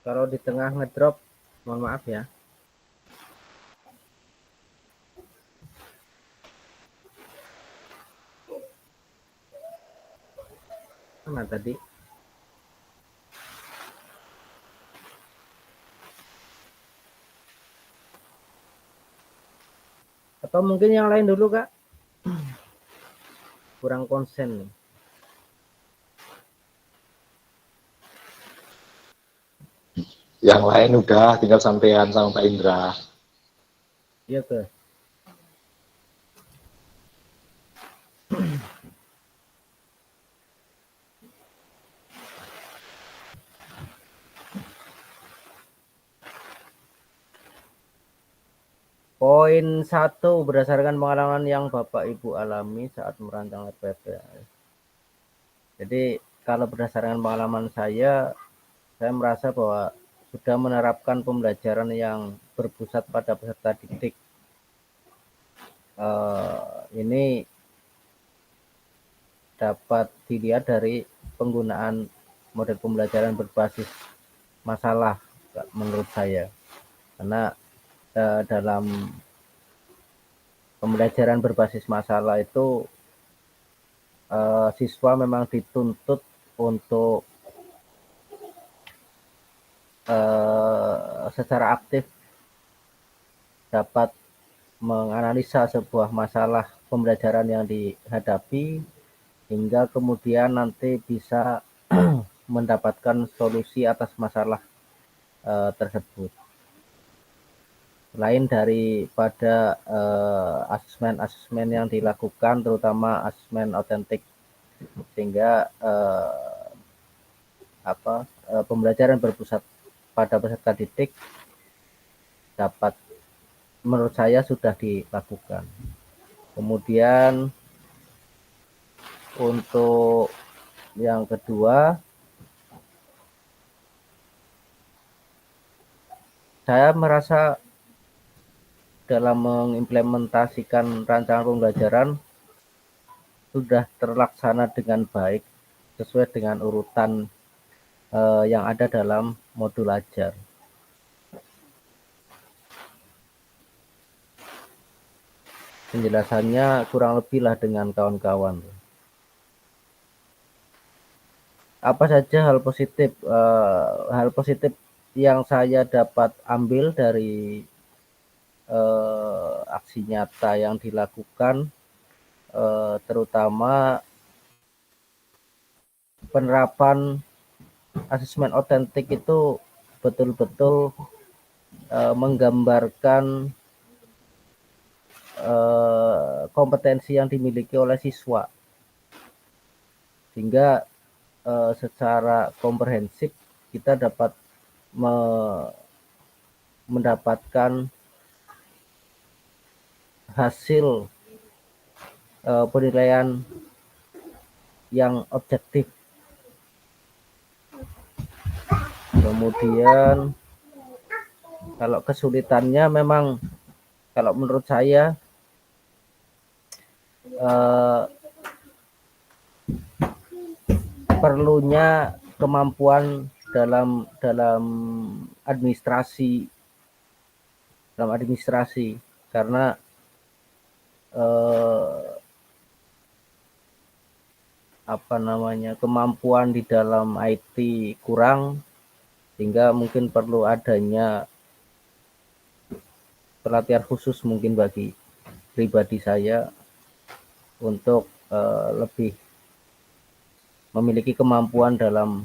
kalau di tengah ngedrop, mohon maaf ya. Mana tadi? Atau mungkin yang lain dulu Kak? Kurang konsen nih. Yang lain udah, tinggal sampean sama Pak Indra. Iya ke? Poin 1, berdasarkan pengalaman yang Bapak Ibu alami saat merancang RPP. Jadi kalau berdasarkan pengalaman saya merasa bahwa sudah menerapkan pembelajaran yang berpusat pada peserta didik. Ini dapat dilihat dari penggunaan model pembelajaran berbasis masalah menurut saya. Karena dalam pembelajaran berbasis masalah itu siswa memang dituntut untuk secara aktif dapat menganalisa sebuah masalah pembelajaran yang dihadapi hingga kemudian nanti bisa mendapatkan solusi atas masalah tersebut. Selain daripada asesmen-asesmen yang dilakukan, terutama asesmen otentik, sehingga pembelajaran berpusat pada peserta didik dapat, menurut saya, sudah dilakukan. Kemudian untuk yang kedua, saya merasa dalam mengimplementasikan rancangan pembelajaran sudah terlaksana dengan baik sesuai dengan urutan yang ada dalam modul ajar. Penjelasannya kurang lebih lah dengan kawan-kawan. Apa saja hal positif yang saya dapat ambil dari aksi nyata yang dilakukan, terutama penerapan asesmen otentik itu betul-betul menggambarkan kompetensi yang dimiliki oleh siswa, sehingga secara komprehensif kita dapat mendapatkan hasil penilaian yang objektif. Kemudian kalau kesulitannya memang, kalau menurut saya, perlunya kemampuan dalam administrasi, karena kemampuan di dalam IT kurang, sehingga mungkin perlu adanya pelatihan khusus mungkin bagi pribadi saya untuk lebih memiliki kemampuan dalam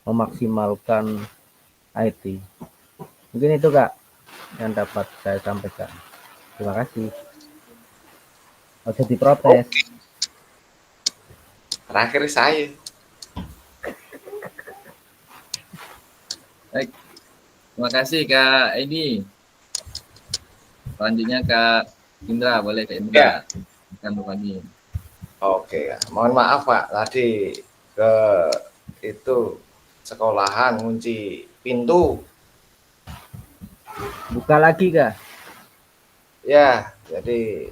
memaksimalkan IT. Mungkin itu, Kak, yang dapat saya sampaikan. Terima kasih. Oke, diprotes. Terakhir saya. Baik. Terima kasih Kak Edi. Selanjutnya Kak Indra, boleh Kak Indra. Akan berbagi. Oke, mohon maaf Pak, tadi ke itu sekolahan kunci pintu. Buka lagi Kak? Ya, jadi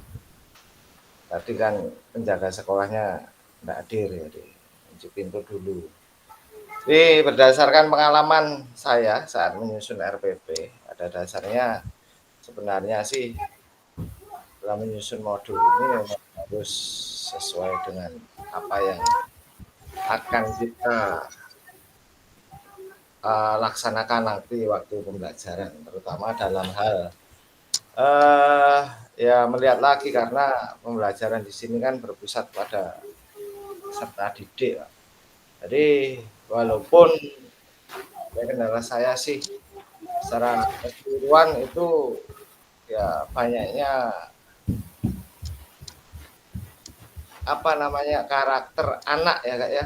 tadi kan penjaga sekolahnya tidak hadir, jadi kunci pintu dulu. Jadi berdasarkan pengalaman saya saat menyusun RPP, ada dasarnya sebenarnya sih dalam menyusun modul ini memang harus sesuai dengan apa yang akan kita laksanakan nanti waktu pembelajaran, terutama dalam hal ya melihat lagi, karena pembelajaran di sini kan berpusat pada peserta didik. Jadi walaupun kendala saya sih secara keseluruhan itu ya banyaknya karakter anak ya Kak ya.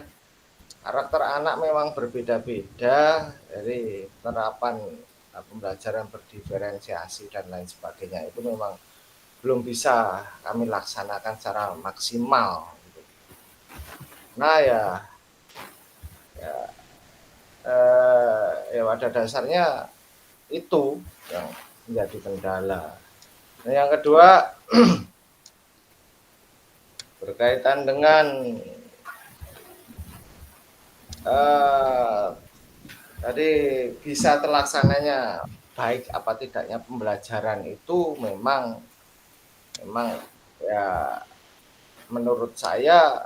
Karakter anak memang berbeda-beda, dari penerapan pembelajaran berdiferensiasi dan lain sebagainya itu memang belum bisa kami laksanakan secara maksimal. Nah ya pada dasarnya itu yang menjadi kendala. Nah, yang kedua berkaitan dengan tadi bisa terlaksananya baik apa tidaknya pembelajaran itu memang ya menurut saya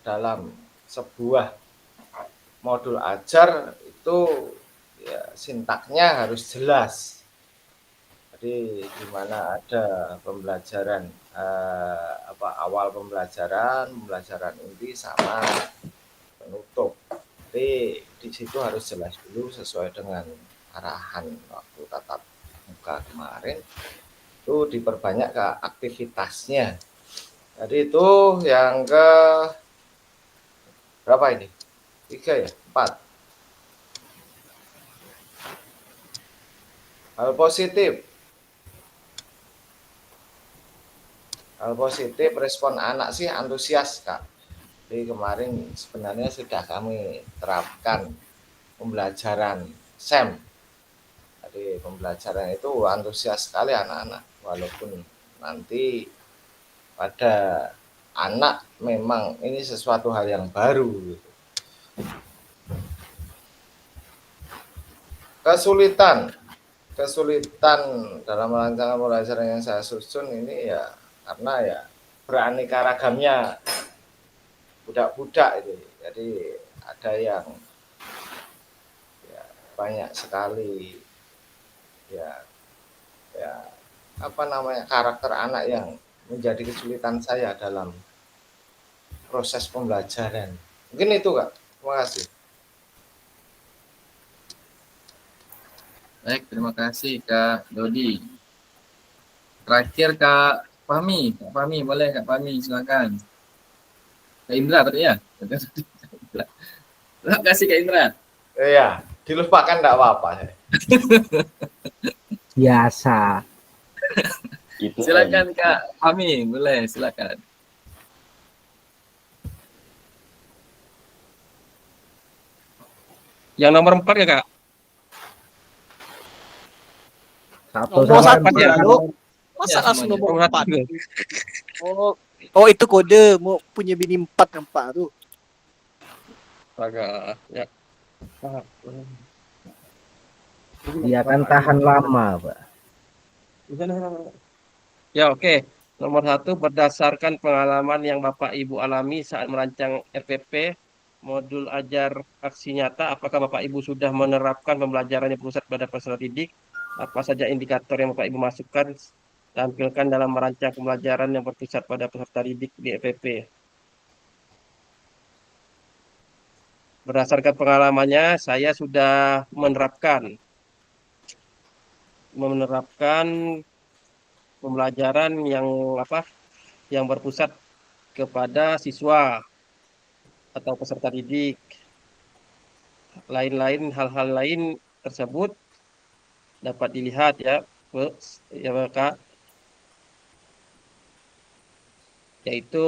dalam sebuah modul ajar itu ya sintaknya harus jelas. Jadi di mana ada pembelajaran awal pembelajaran inti sama penutup. Jadi di situ harus jelas dulu sesuai dengan arahan waktu tatap muka kemarin. Itu diperbanyak ke aktivitasnya. Jadi itu yang ke berapa ini? 3 ya? 4. Hal positif. Hal positif respon anak sih antusias, Kak. Jadi kemarin sebenarnya sudah kami terapkan pembelajaran SEM. Jadi pembelajaran itu antusias sekali anak-anak. Walaupun nanti pada anak memang ini sesuatu hal yang baru. Gitu. Kesulitan dalam rancangan pembelajaran yang saya susun ini ya karena ya beraneka ragamnya budak-budak itu. Jadi ada yang ya, banyak sekali ya karakter anak yang menjadi kesulitan saya dalam proses pembelajaran. Mungkin itu, Kak. Terima kasih. Baik, terima kasih Kak Dodi. Terakhir Kak Fahmi. Kak Fahmi, boleh Kak Fahmi, silakan. Kak Indra tadi ya? Terima kasih Kak Indra. Iya, dilupakan enggak apa-apa. Biasa. Gitu Silakan Kak Fahmi, boleh silakan. Yang nomor 4 ya Kak? Nomor 1 ya, Lu. Masa langsung nomor 4? Oh, itu kode mau punya bini 4 tuh. Agak ya. Dia kan tahan lama, Pak. Ya oke. Nomor 1, berdasarkan pengalaman yang Bapak Ibu alami saat merancang RPP modul ajar aksi nyata, apakah Bapak Ibu sudah menerapkan pembelajaran yang berpusat pada peserta didik? Apa saja indikator yang Bapak Ibu masukkan tampilkan dalam merancang pembelajaran yang berpusat pada peserta didik di RPP? Berdasarkan pengalamannya, saya sudah menerapkan pembelajaran yang berpusat kepada siswa atau peserta didik. Hal-hal lain tersebut dapat dilihat ya Kak, yaitu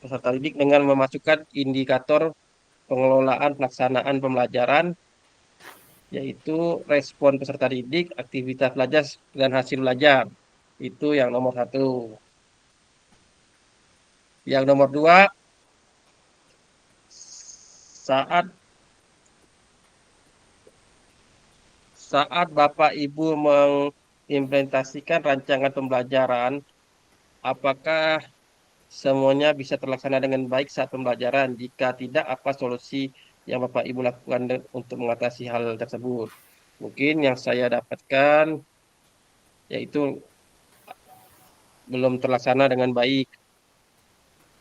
peserta didik dengan memasukkan indikator pengelolaan pelaksanaan pembelajaran, yaitu respon peserta didik, aktivitas belajar, dan hasil belajar. Itu yang nomor 1. Yang nomor 2, saat Bapak Ibu mengimplementasikan rancangan pembelajaran, apakah semuanya bisa terlaksana dengan baik saat pembelajaran? Jika tidak, apa solusi yang Bapak Ibu lakukan untuk mengatasi hal tersebut? Mungkin yang saya dapatkan yaitu belum terlaksana dengan baik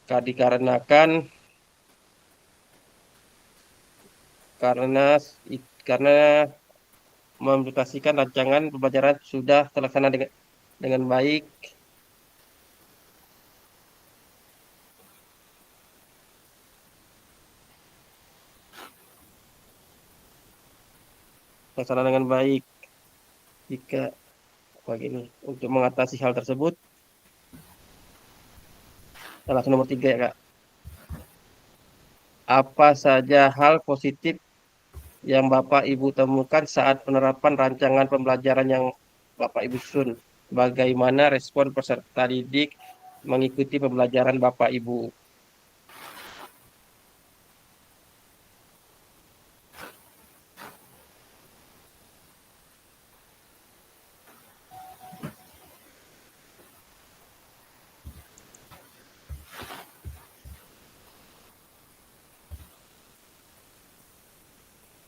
dikarenakan karena mengimplementasikan rancangan pembelajaran sudah terlaksana dengan baik, jika begini untuk mengatasi hal tersebut. Langsung nomor 3 ya Kak. Apa saja hal positif yang Bapak Ibu temukan saat penerapan rancangan pembelajaran yang Bapak Ibu susun? Bagaimana respon peserta didik mengikuti pembelajaran Bapak Ibu?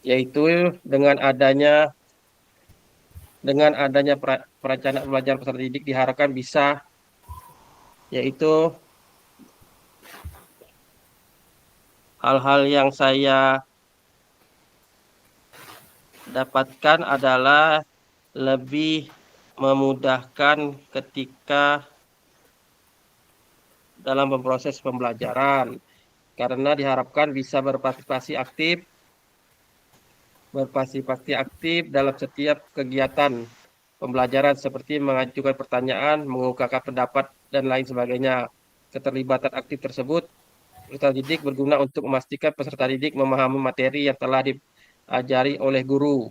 yaitu dengan adanya perencanaan pembelajaran peserta didik diharapkan bisa, yaitu hal-hal yang saya dapatkan adalah lebih memudahkan ketika dalam proses pembelajaran, karena diharapkan bisa berpartisipasi aktif dalam setiap kegiatan pembelajaran seperti mengajukan pertanyaan, mengungkapkan pendapat, dan lain sebagainya. Keterlibatan aktif tersebut peserta didik berguna untuk memastikan peserta didik memahami materi yang telah diajari oleh guru.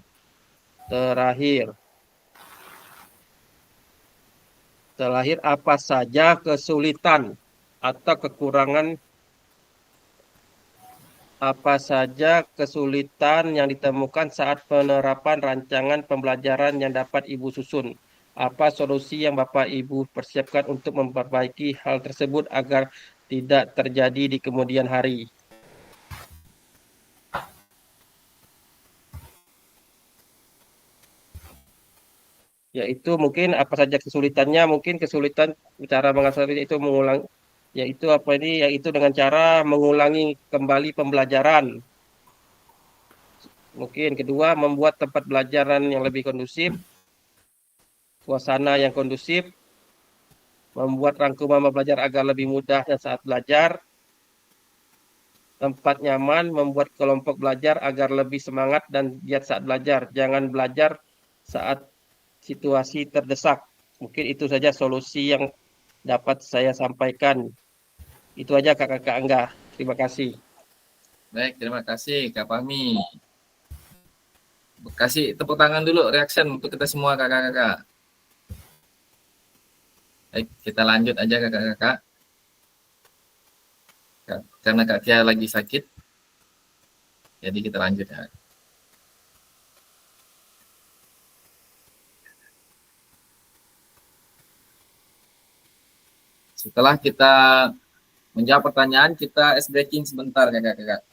Terakhir, apa saja kesulitan atau kekurangan yang ditemukan saat penerapan rancangan pembelajaran yang dapat Ibu susun? Apa solusi yang Bapak Ibu persiapkan untuk memperbaiki hal tersebut agar tidak terjadi di kemudian hari? Yaitu mungkin apa saja kesulitannya, mungkin kesulitan cara mengatasi itu yaitu dengan cara mengulangi kembali pembelajaran. Mungkin kedua, membuat tempat pembelajaran yang lebih kondusif, suasana yang kondusif, membuat rangkuman belajar agar lebih mudah dan saat belajar, tempat nyaman, membuat kelompok belajar agar lebih semangat dan giat saat belajar. Jangan belajar saat situasi terdesak. Mungkin itu saja solusi yang dapat saya sampaikan. Itu aja Kakak Angga. Terima kasih. Baik, terima kasih Kak Fahmi. Kasih tepuk tangan dulu, reaction untuk kita semua kakak-kakak. Baik, kita lanjut aja kakak-kakak. Karena Kak Tia lagi sakit, jadi kita lanjut ya. Setelah kita menjawab pertanyaan, kita ice breaking sebentar kakak-kakak.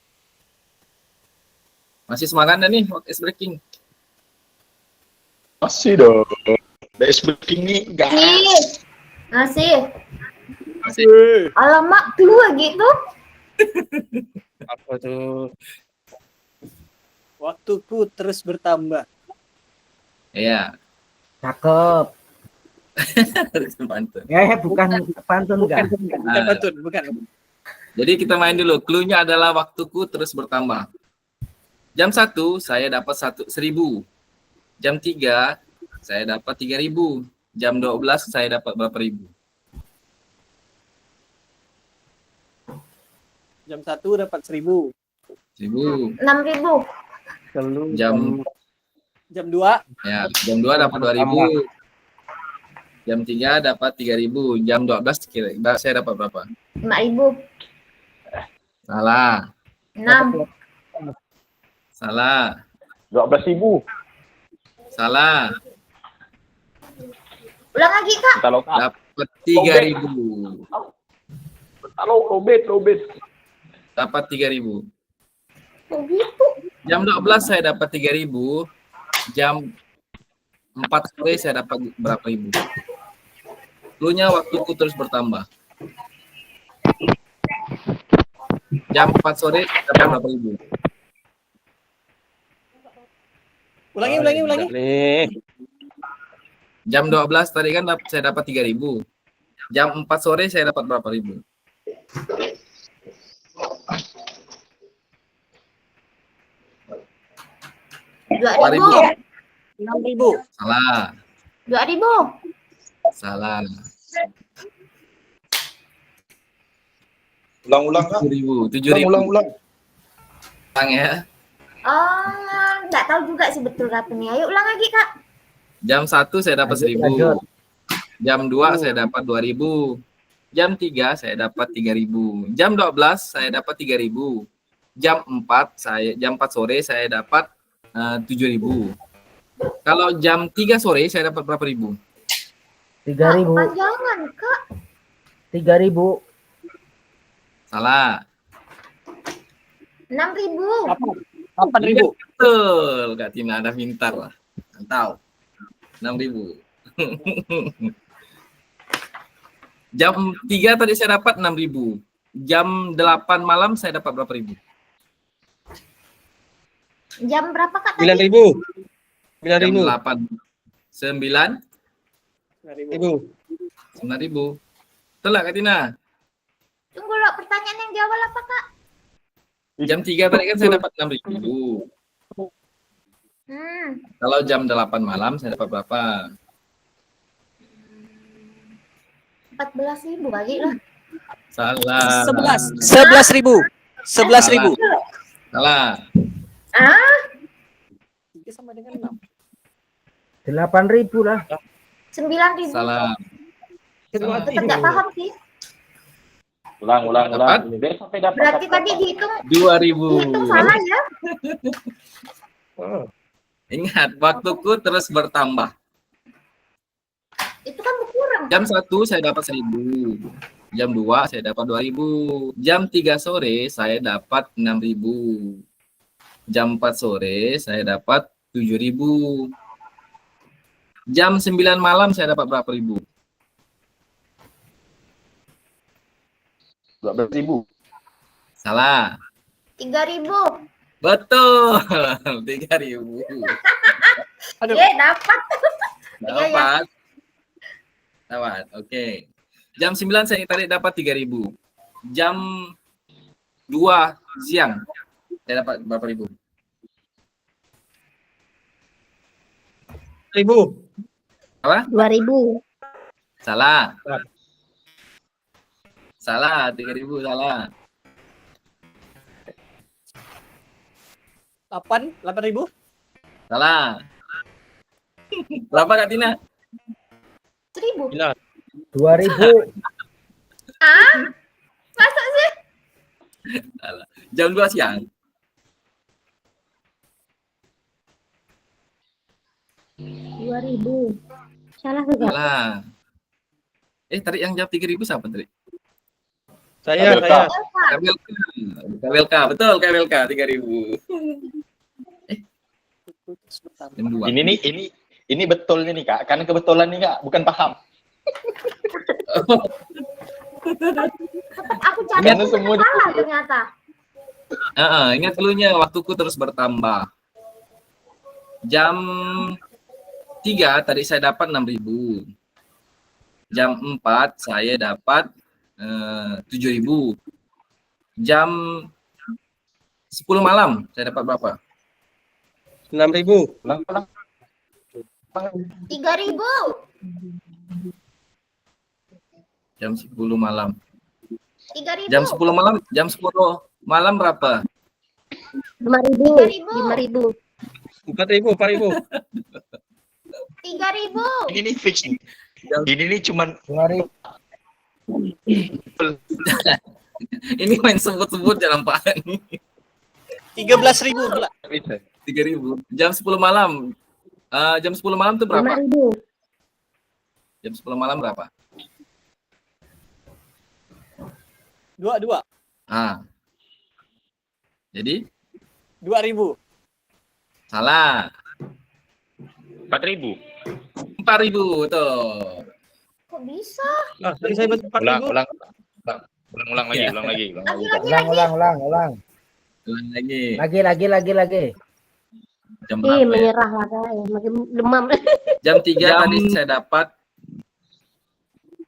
Masih semangat nih ice breaking? Masih dong. Ice breaking nih gas. Masih. Alamak, keluar gitu. Apa tuh? Waktuku terus bertambah. Iya. Cakep. Pantun. Bukan pantun enggak? Bukan pantun, bukan. Jadi kita main dulu. Cluenya adalah waktuku terus bertambah. Jam 1 saya dapat 1.000. Jam 3 saya dapat 3.000. Jam 12 saya dapat berapa ribu? Jam 1 dapat 1.000. 1.000. 6.000. Jam 2. Ya, jam 2 dapat 2.000. Jam 3 dapat 3.000. Jam 12 kira saya dapat berapa? 5.000. Salah. 6. Salah. 12.000. Salah. Ulang lagi, Kak. Dapat 3.000. Halo, Robert. Dapat 3.000. Oh gitu. Jam 12 saya dapat 3.000. Jam 4 sore saya dapat berapa ribu? Cluenya waktuku terus bertambah. Jam 4 sore dapat berapa ribu? Ulangi. Jam 12 tadi kan saya dapat 3.000. Jam 4 sore saya dapat berapa ribu? Rp2.000. 6.000. Salah. 2.000. Salah. Ulang-ulang, Kak. 7.000. Ulang. Ulang ya. Nggak tahu juga sih betul katanya. Ayo ulang lagi, Kak. Jam 1 saya dapat 1.000. Jam 2 saya dapat 2.000. Jam 3 saya dapat 3.000. Jam 12 saya dapat 3.000. Jam 4 sore saya dapat 7.000. Kalau jam 3 sore saya dapat berapa ribu? 3.000. Panjangan, Kak. 3.000. Salah. 6.000. 8.000. Betul, Kak Tina, Anda pintar lah. Mantap. 6.000. Jam 3 tadi saya dapat 6.000. Jam 8 malam saya dapat berapa ribu? Jam berapa Kak tadi? 9.000. Jam 9.000. 8. 9. 9.000. 9.000. Betul lah Kak Tina? Tunggu loh, pertanyaan yang di awal apa Kak? Jam 3 tadi kan saya dapat 6.000. Kalau jam 8 malam saya dapat berapa? 14.000 bagi lah. Salah. 11.000. 11.000. Salah. Ah, 3 sama dengan 6. 8.000 lah. 9.000. Salah. Tetap nggak paham sih. Ulang. Biar sampai dapat. Berarti tadi dihitung 2.000. dihitung salah ya? Ingat, waktuku terus bertambah. Itu kan berkurang. Jam 1 saya dapat 1.000. Jam 2 saya dapat 2.000. Jam 3 sore saya dapat 6.000. Jam 4 sore saya dapat 7.000. Jam 9 malam saya dapat berapa ribu? 12.000. Salah. 3.000. Betul. 3.000. Aduh. Dapat. Dapat. Dapat. Oke. Jam 9 saya tadi dapat 3.000. Jam 2 siang saya dapat berapa ribu? 1.000. Apa? 2.000. Salah. Salah, 3.000 salah. 8.000. Salah. Berapa Kak Tina? 1.000. 2.000. Masa sih? Salah. Jam 2 siang. 2.000. Salah juga. Salah. Tadi yang jawab 3.000 siapa tadi? Saya. KWLK. Betul, KWLK 3.000. Jam 2. Ini betul nih Kak, karena kebetulan nih Kak, bukan paham. Aku cari Karena semua salah ternyata. Ingat dulunya, waktuku terus bertambah. Jam 3 tadi saya dapat 6.000. Jam 4 saya dapat 7.000. Jam 10 malam saya dapat berapa? 6.000. 3.000. Jam 10 malam. 3.000. Jam 10 malam, jam 10 malam berapa? 5.000. 5.000. 4.000. 4.000. 3.000. Ini nih fix nih. Ini nih cuman 2.000. Ini main sebut-sebut jangan Pak. 13.000 gila. 3.000. Jam 10 malam. Jam 10 malam itu berapa? 5.000. Jam 10 malam berapa? 2. Jadi 2.000. salah. 4.000. 4.000 tuh. Kok bisa? Nah, tadi saya betul 4.000. Ulang lagi. Iya. Ulang lagi. Ulang. Ulang lagi. Lagi. Jam berapa ya? Menyerah lah saya. Makin demam. Jam 3 tadi saya dapat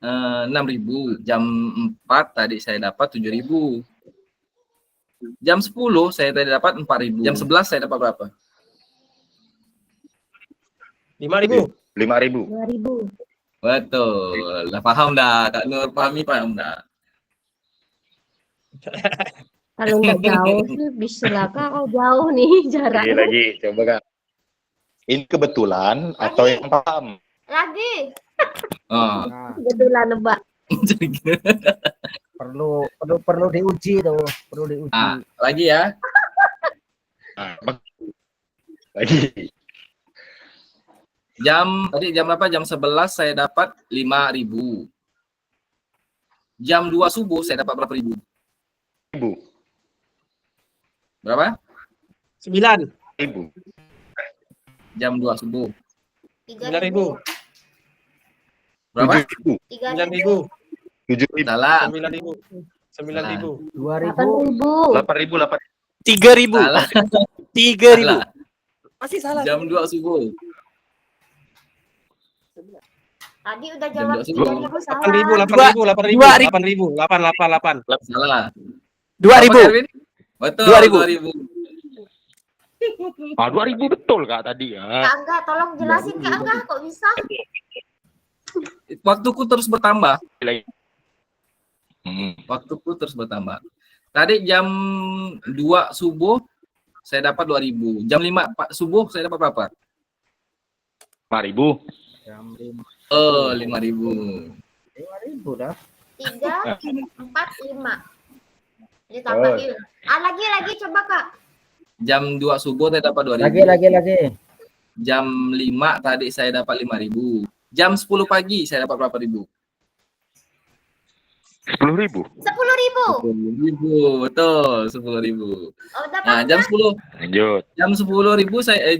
6.000. Jam 4 tadi saya dapat 7.000. Jam 10 saya tadi dapat 4.000. Jam 11 saya dapat berapa? 5.000. 5.000. 2.000. Betul. Udah paham dah. Kak Nur paham dah. Kalau nggak jauh sih bisa lah Kak. Kalau jauh nih jaraknya. Lagi. Coba Kak. Ini kebetulan atau yang paham? Lagi. Kebetulan Mbak. perlu diuji tuh, perlu diuji. Lagi ya. Lagi. Tadi jam berapa? Jam 11 saya dapat 5.000. Jam 2 subuh saya dapat berapa ribu? Ribu. Berapa? 9. Jam 2 subuh. 9.000. Berapa? 9.000. 7.000. Salah. 9.000. 9.000. 8.000. 8.000. 3.000. Salah. 3.000. Salah. Masih salah. Jam 2 subuh. Tadi udah Jam jawab 2 subuh. 3.000 salah. 8.000. 8. Salah. 2.000. Berapa, Erwin? Betul. 2.000. 2.000. 2.000 betul Kak tadi ya. Kak Angga, tolong jelasin Kak Angga, kok bisa? Waktuku terus bertambah. Hmm. Waktuku terus bertambah. Tadi jam 2 subuh saya dapat 2.000. Jam 5 subuh saya dapat berapa? 5.000. Jam 5. Oh, 5.000. 5.000 dah. 3, 4, 5. Ditambahin. Lagi coba Kak. Jam 2 subuh saya dapat 2.000. Lagi. Jam 5 tadi saya dapat 5.000. Jam 10 pagi saya dapat berapa ribu? 10.000. 10.000. 10.000, betul, 10.000. Oh, dapat. Nah, jam 10. Lanjut. Jam 10.000 saya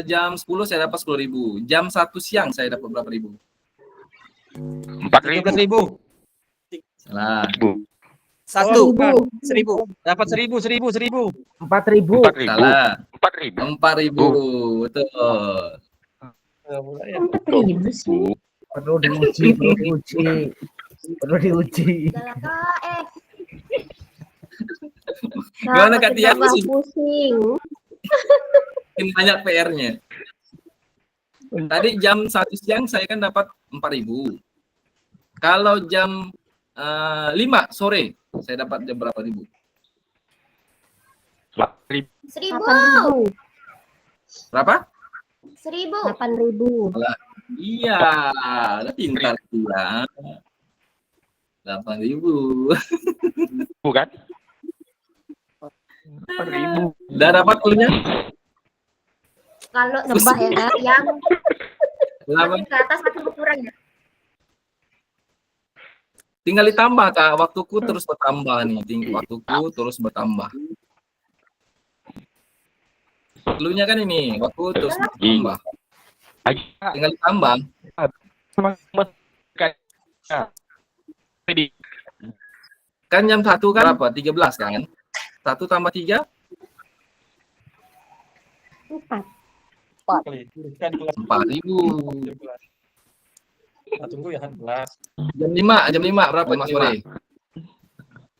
jam 10 saya dapat 10.000. Jam 1 siang saya dapat berapa ribu? 4.000. 17.000. Salah. 1.000. Dapat 1.000. 4.000. Salah. 4.000. 4.000, betul. 4.000 sih. Perlu diuji. Udah Kak, Gimana Kak Tia? Pusing. Makin banyak PR-nya. Tadi jam 1 siang saya kan dapat 4.000. Kalau jam 5 sore saya dapat jam berapa ribu? 8.000. 1.000. Berapa? 1.000. 8.000. Iya, udah pintar ya. 8.000. Bukan? 8.000. Udah dapat cluenya? Kalau Nebak ya Kak. yang Delapan. makin ke atas makin berkurang ya. Tinggal ditambah Kak, waktuku terus bertambah nih. Waktuku terus bertambah. Cluenya kan ini, waktu terus bertambah. Tinggal ditambah. Kan jam 1 kan berapa? 13 kan? 1 tambah 3? 4. 4.000. Tunggu ya, 11. Jam 5 berapa? 5 sore.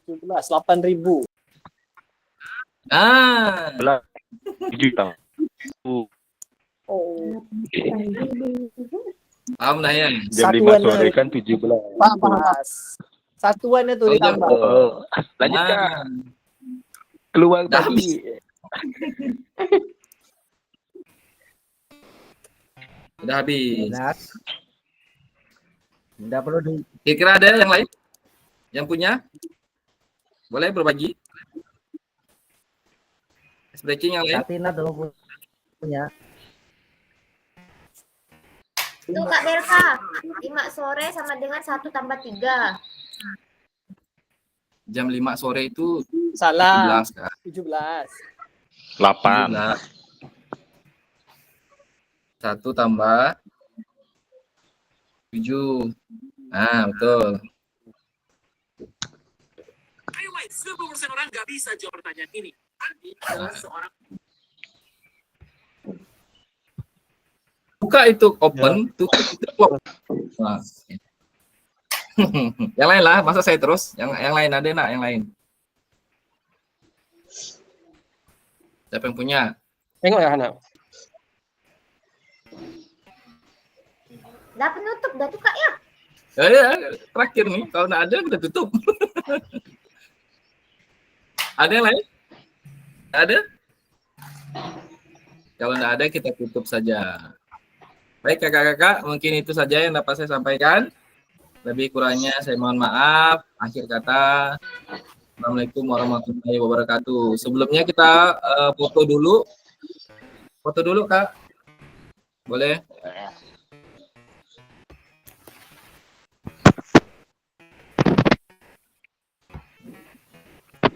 17. 8.000. Ah. 7 juta. Oh. Paham dah ya? Jam 5 sore kan 17. 14. Satuannya tuh ditambah. Oh. Lanjut Kak. Keluar tadi. Udah habis. Tidak perlu di. Kira-kira ada yang lain? Yang punya? Boleh berbagi? Ice breaking yang lain? Katina dulu punya. Tuh Kak Belka, 5 sore sama dengan 1 tambah 3. Jam 5 sore itu Salah. 17 Kak. 17. 8. 1 tambah 7. Nah, betul. Ayo main, 90% orang nggak bisa jawab pertanyaan ini. Andi adalah seorang Buka itu open, tutup itu close. Nah. Yang lain lah, masa saya terus? Yang lain ada nak? Yang lain? Siapa yang punya? Tengok ya Hana. Dah penutup dah tuh Kak ya. Ya, terakhir nih, kalau nggak ada udah tutup. Ada yang lain? Ada? Kalau nggak ada kita tutup saja. Baik kakak-kakak, mungkin itu saja yang dapat saya sampaikan. Lebih kurangnya saya mohon maaf. Akhir kata, Assalamualaikum warahmatullahi wabarakatuh. Sebelumnya kita foto dulu. Foto dulu Kak. Boleh?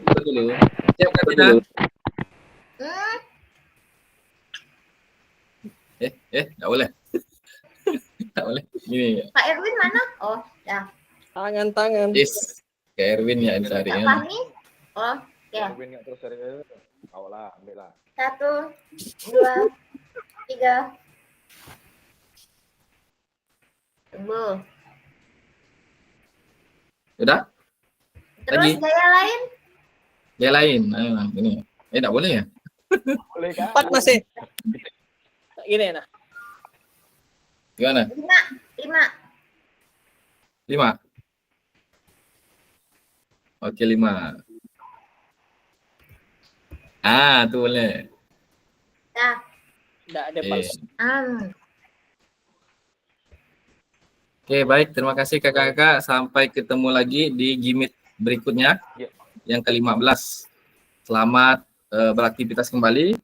Foto dulu. Siap Kak Tina? Tak boleh. Gini. Kak Erwin mana? Oh, dah. Tangan. Yes. Kak Erwin ya dicari. Kak Ya. Fahmi? Oh, ya. Erwin nggak terus dari kau lah, ambil lah. 1, 2, 3. Tunggu. Udah? Terus Lagi? gaya lain? Dia lain. Ayo, ini. Tak boleh ya? Boleh kan? 4 masih. Gini nah. Gimana? 5. 5. Oke, 5. Ah, tuh boleh. Dah. Nggak ada Oke. palsu. Oke, baik. Terima kasih kakak-kakak. Sampai ketemu lagi di Gimit berikutnya. Ya. Yang ke-15. Selamat beraktivitas kembali.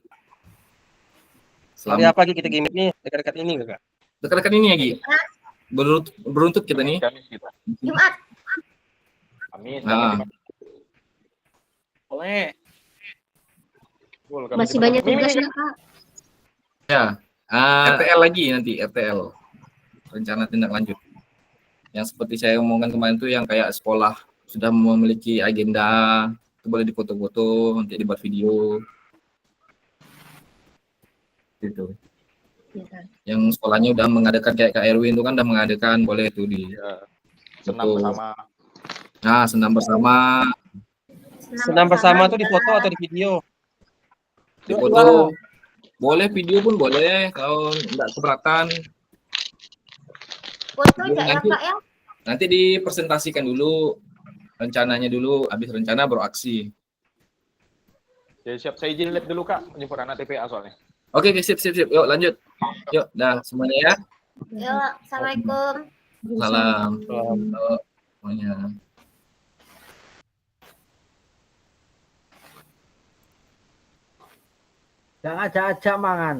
Hari apa lagi kita gimmick nih? Dekat-dekat ini Kak? Dekat-dekat ini lagi. Beruntut kita nih. Kamis kita. Jumat. Kamis. Nah. Boleh. Masih banyak tugas nggak, Kak? Ya. RTL lagi nanti, RTL. Rencana tindak lanjut. Yang seperti saya omongkan kemarin tuh yang kayak sekolah sudah memiliki agenda, itu boleh difoto-foto, nanti dibuat video. Gitu. Ya. Yang sekolahnya udah mengadakan kayak Kak Erwin itu kan udah mengadakan, boleh tuh di Senam bersama. Nah, senam bersama. Senam bersama tuh di foto atau di video? Di foto. Boleh video pun boleh kalau enggak keberatan. Foto aja ya Kak ya. Nanti dipresentasikan dulu rencananya dulu, habis rencana baru aksi. Jadi siap, saya izin lihat dulu Kak, menjemput anak TPA soalnya. Oke, sip. Yuk lanjut. Yuk, dah semuanya ya. Yuk, assalamualaikum. Salam. Semuanya. Jangan ajak-ajak mangan.